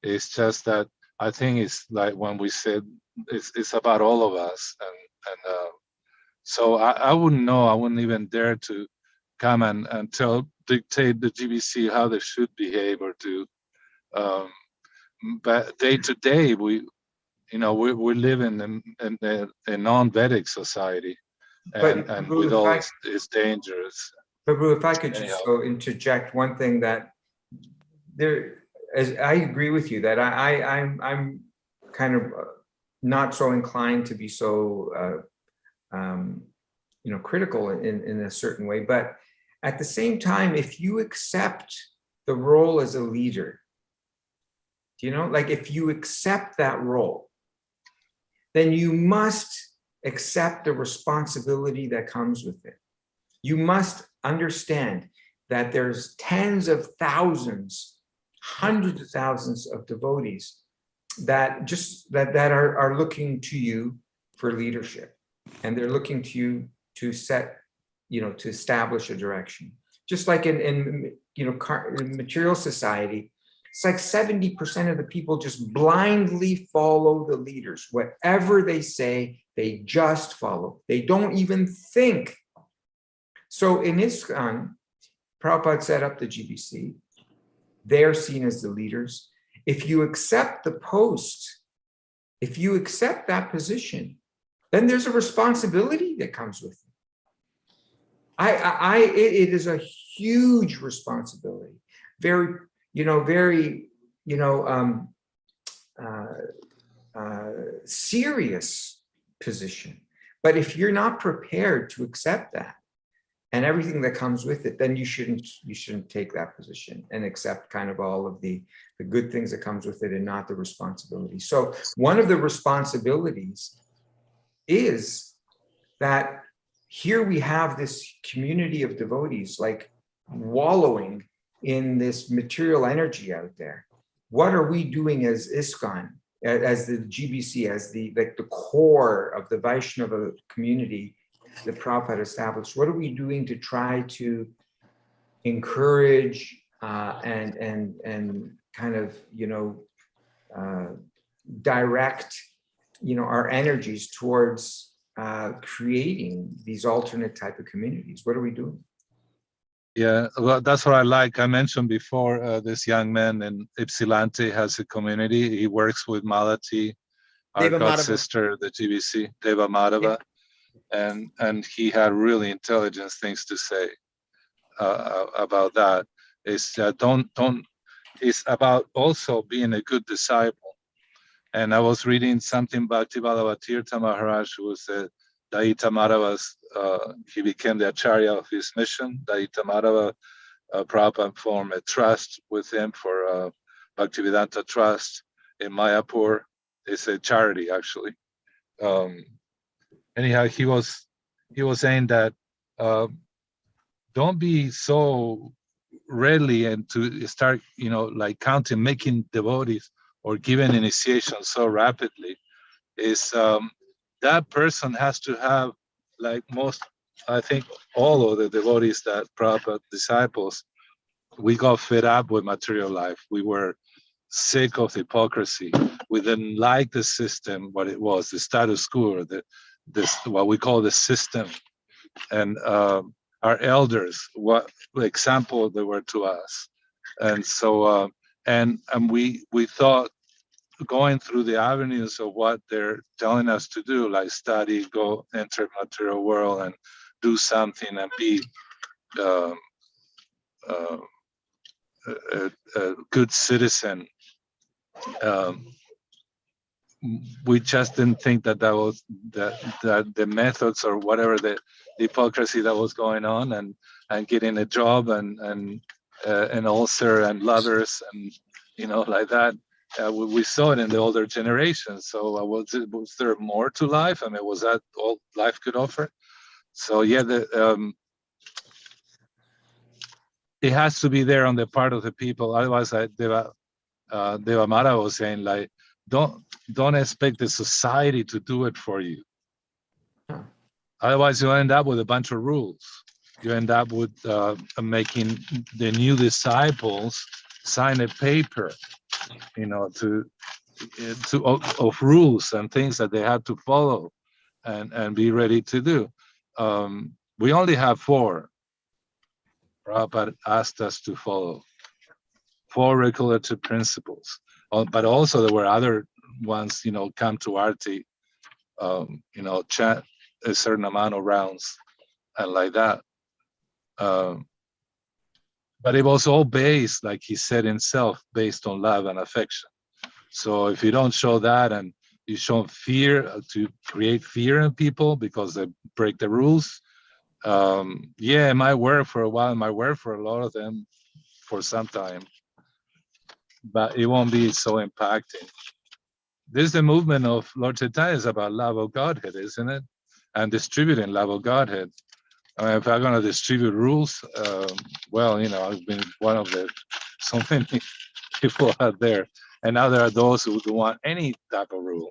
It's just that I think it's like when we said it's about all of us, and so I wouldn't know. I wouldn't even dare to come and dictate the GBC how they should behave or do. But day to day, we live in a non-Vedic society, and with all its dangers. Prabhu, if I could just interject one thing, that as I agree with you, that I'm kind of not so inclined to be so critical in a certain way, but at the same time, if you accept the role as a leader, like if you accept that role, then you must accept the responsibility that comes with it. You must understand that there's tens of thousands, hundreds of thousands of devotees that are looking to you for leadership, and they're looking to you to set, to establish a direction. Just like in material society, it's like 70% of the people just blindly follow the leaders. Whatever they say, they just follow. They don't even think. So in ISKCON, Prabhupada set up the GBC. They're seen as the leaders. If you accept the post, if you accept that position, then there's a responsibility that comes with it. It is a huge responsibility. Very, serious position. But if you're not prepared to accept that and everything that comes with it, then you shouldn't take that position and accept kind of all of the good things that comes with it and not the responsibility. So one of the responsibilities is that here we have this community of devotees like wallowing in this material energy out there. What are we doing as ISKCON, as the GBC, as the core of the Vaishnava community that Prabhupada established? What are we doing to try to encourage and kind of direct our energies towards creating these alternate type of communities? What are we doing? Yeah, well, that's what I like. I mentioned before, this young man in Ypsilanti has a community. He works with Malati, our god sister, the GBC, Deva Madhava, and he had really intelligent things to say about that. It's it's about also being a good disciple. And I was reading something Bhakti Vallabha Tirtha Maharaj, who was Daita Madhava's, he became the Acharya of his mission. Daita Madhava, Prabhupada formed a trust with him for Bhaktivedanta Trust in Mayapur. It's a charity, actually. Anyhow, he was saying that don't be so readily and to start, like counting, making devotees or giving initiation so rapidly. Is that person has to have, like most, I think all of the devotees that Prabhupada disciples, we got fed up with material life. We were sick of hypocrisy. We didn't like the system, what it was, the status quo, this what we call the system. And our elders, what example they were to us. And so, and we thought, going through the avenues of what they're telling us to do, like study, go enter material world and do something and be a good citizen. We just didn't think that was that the methods or whatever the hypocrisy that was going on, and getting a job and an ulcer and lovers and like that. We saw it in the older generation. So was there more to life? I mean, was that all life could offer? So yeah, it has to be there on the part of the people. Otherwise, Deva Mara was saying, like, don't expect the society to do it for you. Otherwise, you end up with a bunch of rules. You end up with making the new disciples sign a paper, of rules and things that they have to follow and be ready to do. We only have 4. Prabhupada asked us to follow 4 regulative principles. But also there were other ones, come to Arti, chant a certain amount of rounds and like that. But it was all based, like he said himself, based on love and affection. So if you don't show that and you show fear, to create fear in people because they break the rules, yeah, it might work for a while, it might work for a lot of them for some time, but it won't be so impacting. This is the movement of Lord Chaitanya, is about love of Godhead, isn't it? And distributing love of Godhead. I mean, if I'm going to distribute rules, well, I've been one of so many people out there. And now there are those who don't want any type of rule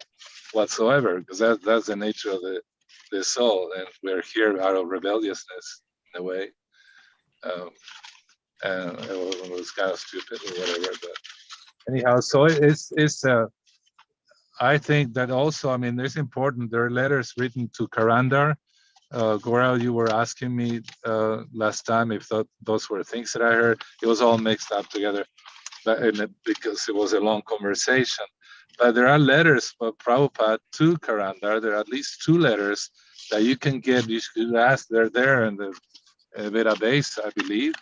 whatsoever, because that's the nature of the soul, and we're here out of rebelliousness in a way. And it was kind of stupid or whatever, but anyhow, so I think that also, I mean, there's important, there are letters written to Karandar. Goral, you were asking me last time if those were things that I heard. It was all mixed up together because it was a long conversation. But there are letters from Prabhupada to Karandar. There are at least 2 letters that you can get. You should ask. They're there in the database, I believe.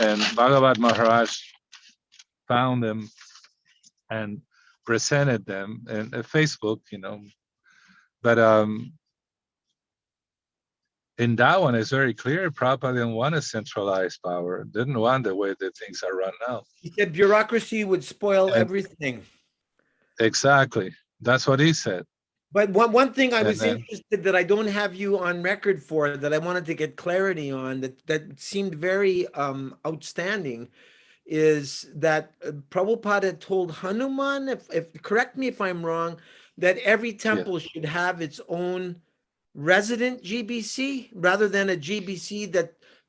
And Bhagavad Maharaj found them and presented them in Facebook, you know. But in that one, it's very clear Prabhupada didn't want a centralized power, didn't want the way that things are run now. He said bureaucracy would spoil everything. Exactly. That's what he said. But one thing I was interested that I don't have you on record for, that I wanted to get clarity on, that seemed very outstanding, is that Prabhupada had told Hanuman, if correct me if I'm wrong, that every temple should have its own resident GBC rather than a GBC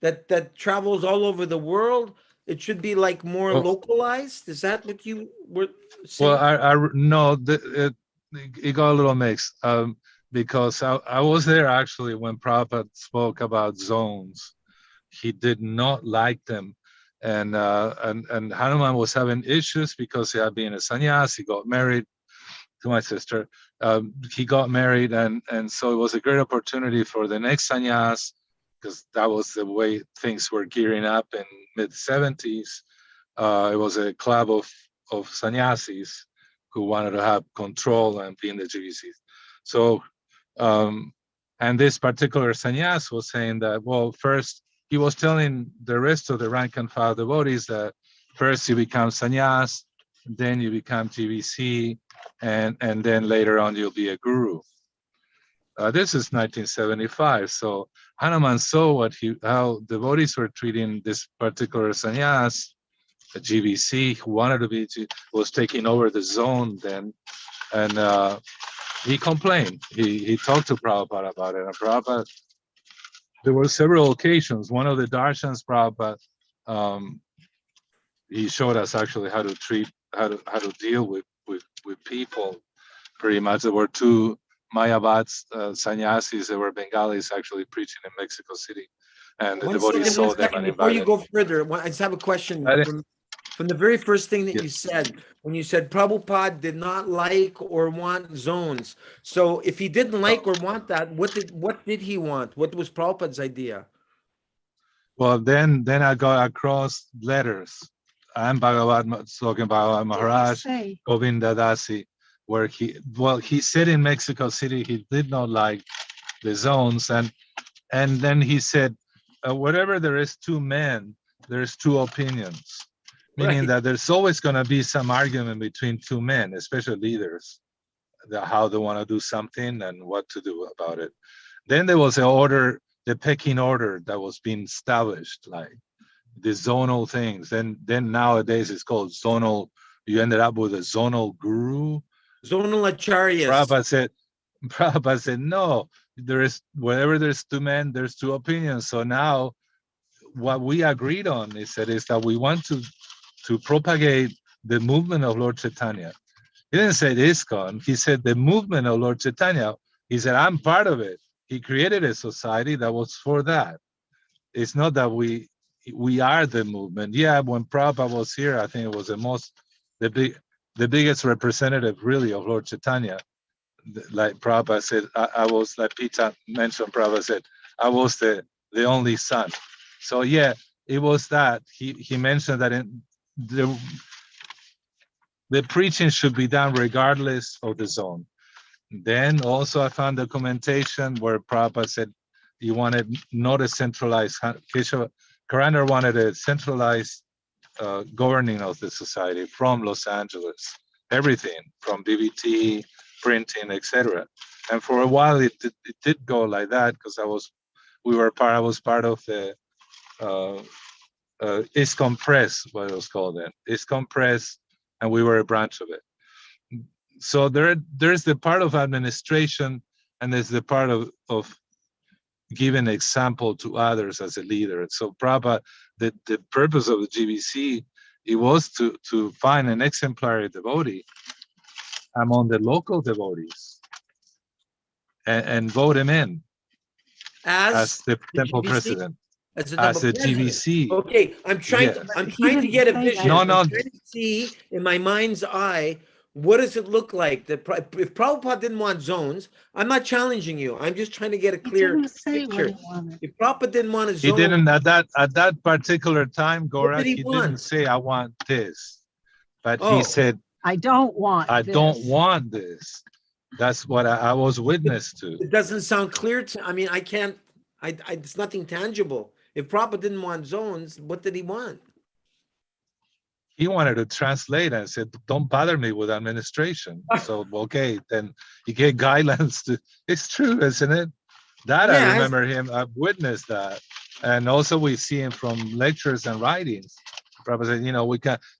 that travels all over the world. It should be like more localized. Is that what you were saying? Well, no, it got a little mixed because I was there actually when Prabhupada spoke about zones. He did not like them. And Hanuman was having issues because he had been a sannyas. He got married to my sister. He got married, and so it was a great opportunity for the next sannyas, because that was the way things were gearing up in mid-70s. It was a club of sannyasis who wanted to have control and be in the GBCs. So, and this particular sannyas was saying that, well, first, he was telling the rest of the rank and file devotees that first you become sannyas, then you become GBC, and then later on you'll be a guru. This is 1975, so Hanuman saw how devotees were treating this particular sannyas, a GBC, who wanted to be, was taking over the zone then, and he complained. He talked to Prabhupada about it, and Prabhupada, there were several occasions. One of the darshans, Prabhupada, he showed us actually how to treat, how to deal with people. Pretty much, there were 2 Mayavads, sannyasis, they were Bengalis actually preaching in Mexico City, and the devotees saw them and before invited. you go further, I just have a question from the very first thing that you said, when you said Prabhupada did not like or want zones. So if he didn't like or want that, what did he want? What was Prabhupada's idea? Well, then I got across letters. I'm talking about Maharaj, Govinda Dasi, where he said in Mexico City he did not like the zones, and then he said, wherever there is 2 men, there's 2 opinions, meaning that there's always going to be some argument between 2 men, especially leaders, how they want to do something and what to do about it. Then there was an order, the pecking order that was being established, like the zonal things. Then nowadays it's called zonal. You ended up with a zonal guru. Zonal acharyas. Prabhupada said, no, wherever there's 2 men, there's 2 opinions. So now what we agreed on, he said, is that we want to propagate the movement of Lord Chaitanya. He didn't say ISKCON, he said the movement of Lord Chaitanya. He said, I'm part of it. He created a society that was for that. It's not that we are the movement. Yeah, when Prabhupada was here, I think it was the biggest representative really of Lord Chaitanya. Like Prabhupada said, I was, like Peter mentioned, Prabhupada said, I was the only son. So yeah, it was that. He mentioned that the preaching should be done regardless of the zone. Then also I found documentation where Prabhupada said he wanted not a centralized, Karandar wanted a centralized governing of the society from Los Angeles, everything from BBT, printing, etc. And for a while it did go like that, because I was part of the ISKCON Press, what it was called then, ISKCON Press, and we were a branch of it. So there's the part of administration, and it's the part of giving example to others as a leader. So Prabhupada, the purpose of the GBC, it was to find an exemplary devotee among the local devotees and vote him in as the temple GBC? president, As the as temple the president. GBC. Okay, I'm trying to get a vision. No, I'm trying to see in my mind's eye, what does it look like? If Prabhupada didn't want zones, I'm not challenging you. I'm just trying to get a clear picture. If Prabhupada didn't want a zone, he didn't at that particular time, Gorak, did he he want? didn't say I want this, but he said I don't want don't want this. That's what I was witness to. It doesn't sound clear to. I mean, I can't. It's nothing tangible. If Prabhupada didn't want zones, what did he want? He wanted to translate and said, don't bother me with administration. So, okay, then he gave guidelines to, it's true, isn't it? That Yeah, I remember him, I've witnessed that. And also we see him from lectures and writings. Prabhupada said, you know,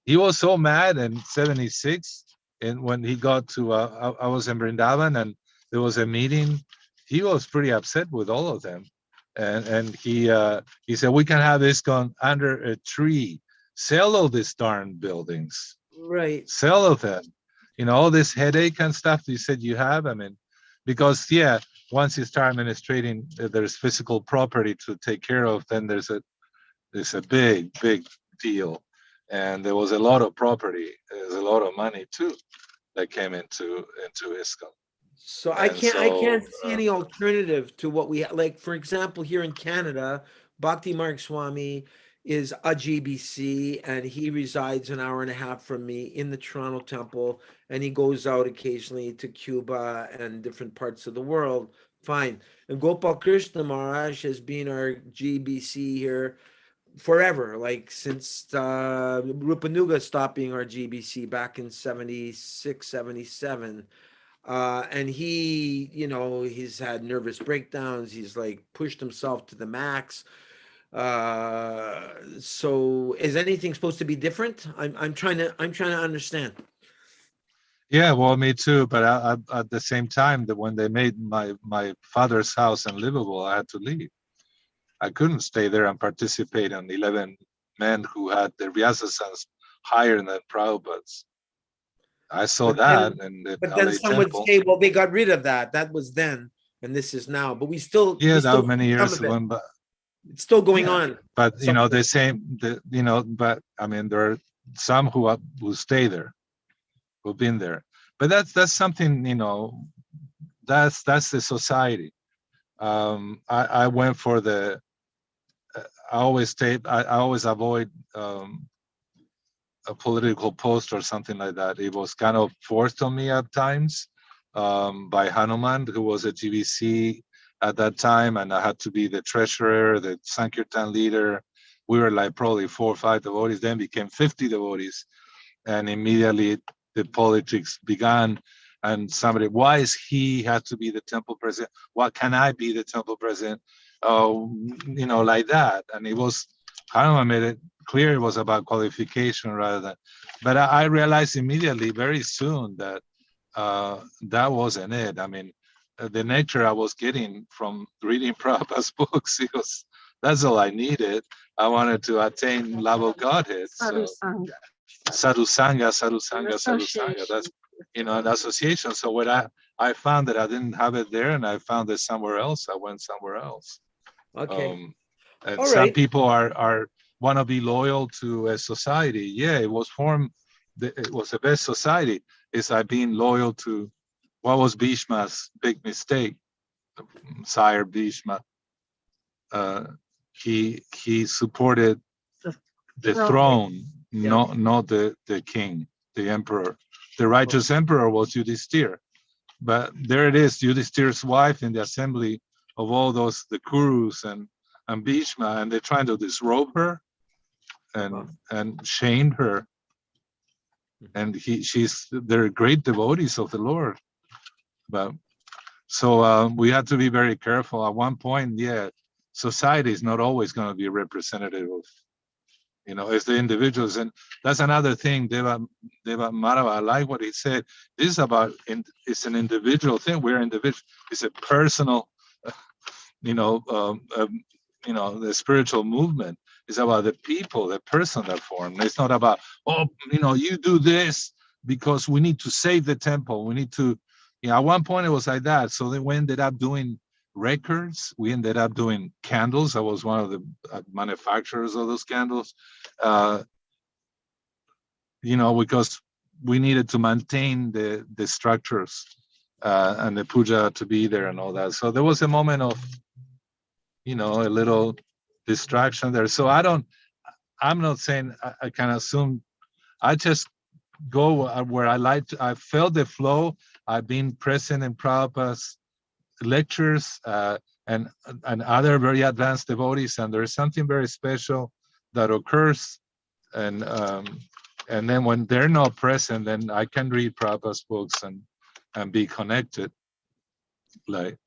he was so mad in 76, and when he got to, I was in Vrindavan and there was a meeting, he was pretty upset with all of them. And he said, we can have this gone under a tree. Sell all these darn buildings. Right. Sell of them. You know, all this headache and stuff you said you have. I mean, because yeah, once you start administrating, there's physical property to take care of, then there's a big deal. And there was a lot of property. There's a lot of money too that came into ISKCON. So I can't see any alternative to what we have. Like, for example, here in Canada, Bhakti Marg Swami is a GBC, and he resides an hour and a half from me in the Toronto temple, and he goes out occasionally to Cuba and different parts of the world. Fine. And Gopal Krishna Maharaj has been our GBC here forever, like since Rupanuga stopped being our GBC back in 76, 77. And he, you know, he's had nervous breakdowns. He's like pushed himself to the max. So is anything supposed to be different? I'm trying to understand. Yeah, well, me too. But I, at the same time, that when they made my father's house unlivable, I had to leave. I couldn't stay there and participate in 11 men who had their Vyasasans higher than Prabhupada's. I saw that in the But then some would say, well, they got rid of that. That was then, and this is now. But we still that was many years ago. But it's still going on. But you know, but I mean, there are some who stay there, who've been there. But that's something, you know, that's the society. I went for the. I always avoid a political post or something like that. It was kind of forced on me at times by Hanuman, who was a GBC at that time, and I had to be the treasurer, the Sankirtan leader. We were like probably 4 or 5 devotees, then became 50 devotees, and immediately the politics began. And somebody, why is he had to be the temple president? Why can I be the temple president? You know, like that. And it was, Hanuman made it clear it was about qualification rather than, but I realized immediately, very soon, that that wasn't it. I mean, the nectar I was getting from reading Prabhupada's books, that's all I needed. I wanted to attain love of Godhead. So, sadhu sangha, that's, you know, an association. So when I found that I didn't have it there, and I found it somewhere else, I went somewhere else. Okay. And all some right. People are want to be loyal to a society. Yeah, it was formed. It was the best society. Is I being loyal to what was Bhishma's big mistake. Sire Bhishma. He supported the throne, not the king, the emperor. The righteous emperor was Yudhishthira. But there it is, Yudhishthira's wife in the assembly of all those, the Kurus and Bhishma, and they're trying to disrobe her and shame her. And they're great devotees of the Lord. But so we have to be very careful. At one point, society is not always going to be representative You know, it's the individuals. And that's another thing, Deva Madhava, I like what he said. This is about, it's an individual thing. We're individual. It's a personal, the spiritual movement is about the people, the person that form. It's not about, you do this because we need to save the temple. We need to, at one point it was like that. So then we ended up doing records. We ended up doing candles. I was one of the manufacturers of those candles, because we needed to maintain the structures and the puja to be there and all that. So there was a moment of, a little distraction there. So I'm not saying I can assume, I just go where I like to. I felt the flow. I've been present in Prabhupada's lectures and other very advanced devotees, and there's something very special that occurs. And then when they're not present, then I can read Prabhupada's books and be connected. Like,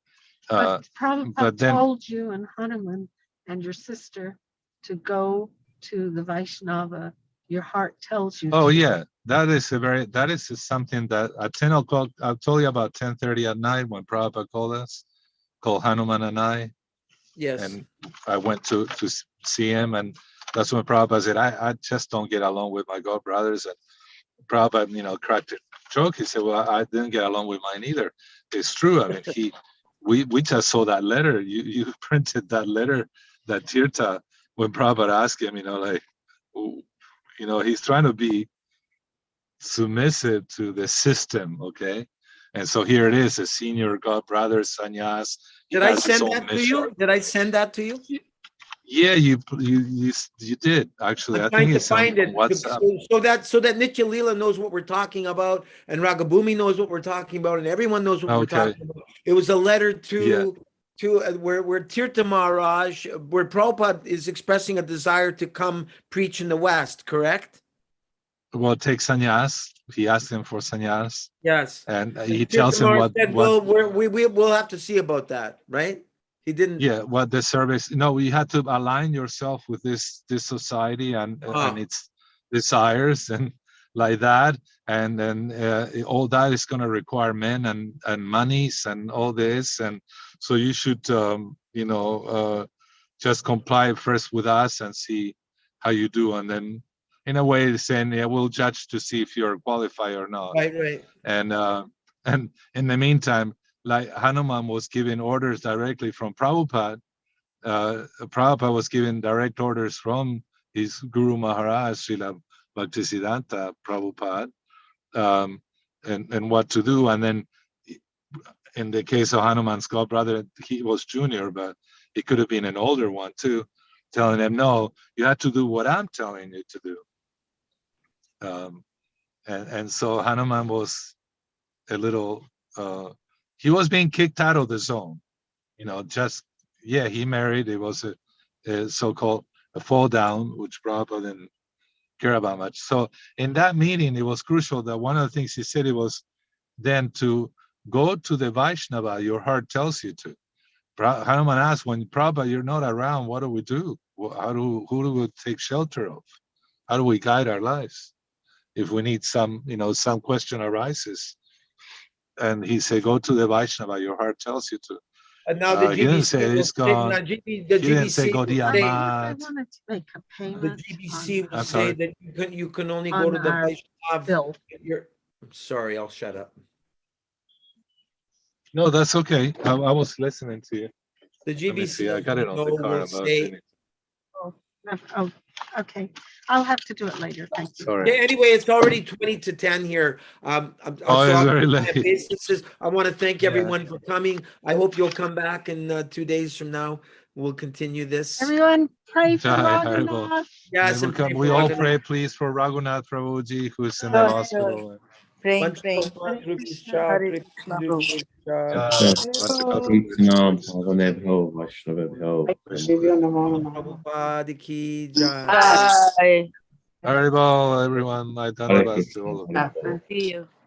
but Prabhupada but then, told you and Hanuman and your sister to go to the Vaishnava. Your heart tells you. Oh to. yeah, that is something that at 10 o'clock, I told you about 10:30 at night when Prabhupada called Hanuman and I. Yes. And I went to see him, and that's when Prabhupada said, I just don't get along with my god brothers. And Prabhupada, cracked a joke. He said, well, I didn't get along with mine either. It's true. I mean, we just saw that letter. You printed that letter, that Tirtha, when Prabhupada asked him, he's trying to be submissive to the system, okay? And so here it is, a senior god brother, sannyas. Did I send that to you? Did I send that to you? Yeah, you did actually. I'm I trying think to it's on find it WhatsApp. so that Nitya Leela knows what we're talking about, and Ragabhumi knows what we're talking about, and everyone knows what we're talking about. It was a letter to where Tirtha Maharaj, where Prabhupada is expressing a desire to come preach in the West, correct? Well, take sannyas. He asked him for sannyas. Yes. And he tells him what. Said, well, we'll have to see about that, right? He didn't. Yeah, what the service. No, you had to align yourself with this society and its desires and like that. And then all that is going to require men and monies and all this. And so you should, just comply first with us and see how you do. And then, in a way, saying, yeah, we'll judge to see if you're qualified or not. Right. And in the meantime, like Hanuman was giving orders directly from Prabhupada. Prabhupada was giving direct orders from his Guru Maharaj, Srila Bhaktisiddhanta Prabhupada, and what to do. And then in the case of Hanuman's god brother, he was junior, but he could have been an older one too, telling him, no, you have to do what I'm telling you to do. And so Hanuman was a little, he was being kicked out of the zone, he married. It was a so-called a fall down, which Prabhupada didn't care about much. So in that meeting, it was crucial that one of the things he said, it was then to go to the Vaishnava your heart tells you to. Hanuman asked, when Prabhupada, you're not around, what do we do? Who do we take shelter of? How do we guide our lives? If we need some question arises. And he said, go to the Vaishnava, your heart tells you to. And now the GBC he didn't say he's gone. The He didn't say go I Diamat. wanted to make a The payment. GBC will say that you can only go to the Vaishnav bill. I'm sorry, I'll shut up. No, that's okay. I was listening to you. The GBC, I got it on the card about it. Oh, okay. I'll have to do it later. Thank you. Sorry. Yeah, anyway, it's already 20 to 10 here. It's very late. I want to thank everyone for coming. I hope you'll come back in 2 days from now. We'll continue this. Everyone pray for Jai Raghunath. Yes, we all pray, please, for Raghunath Prabhuji, who's in the hospital. Praying. Prabhupada ki jai. Haribol, everyone. My dhanavas to all of you. See you.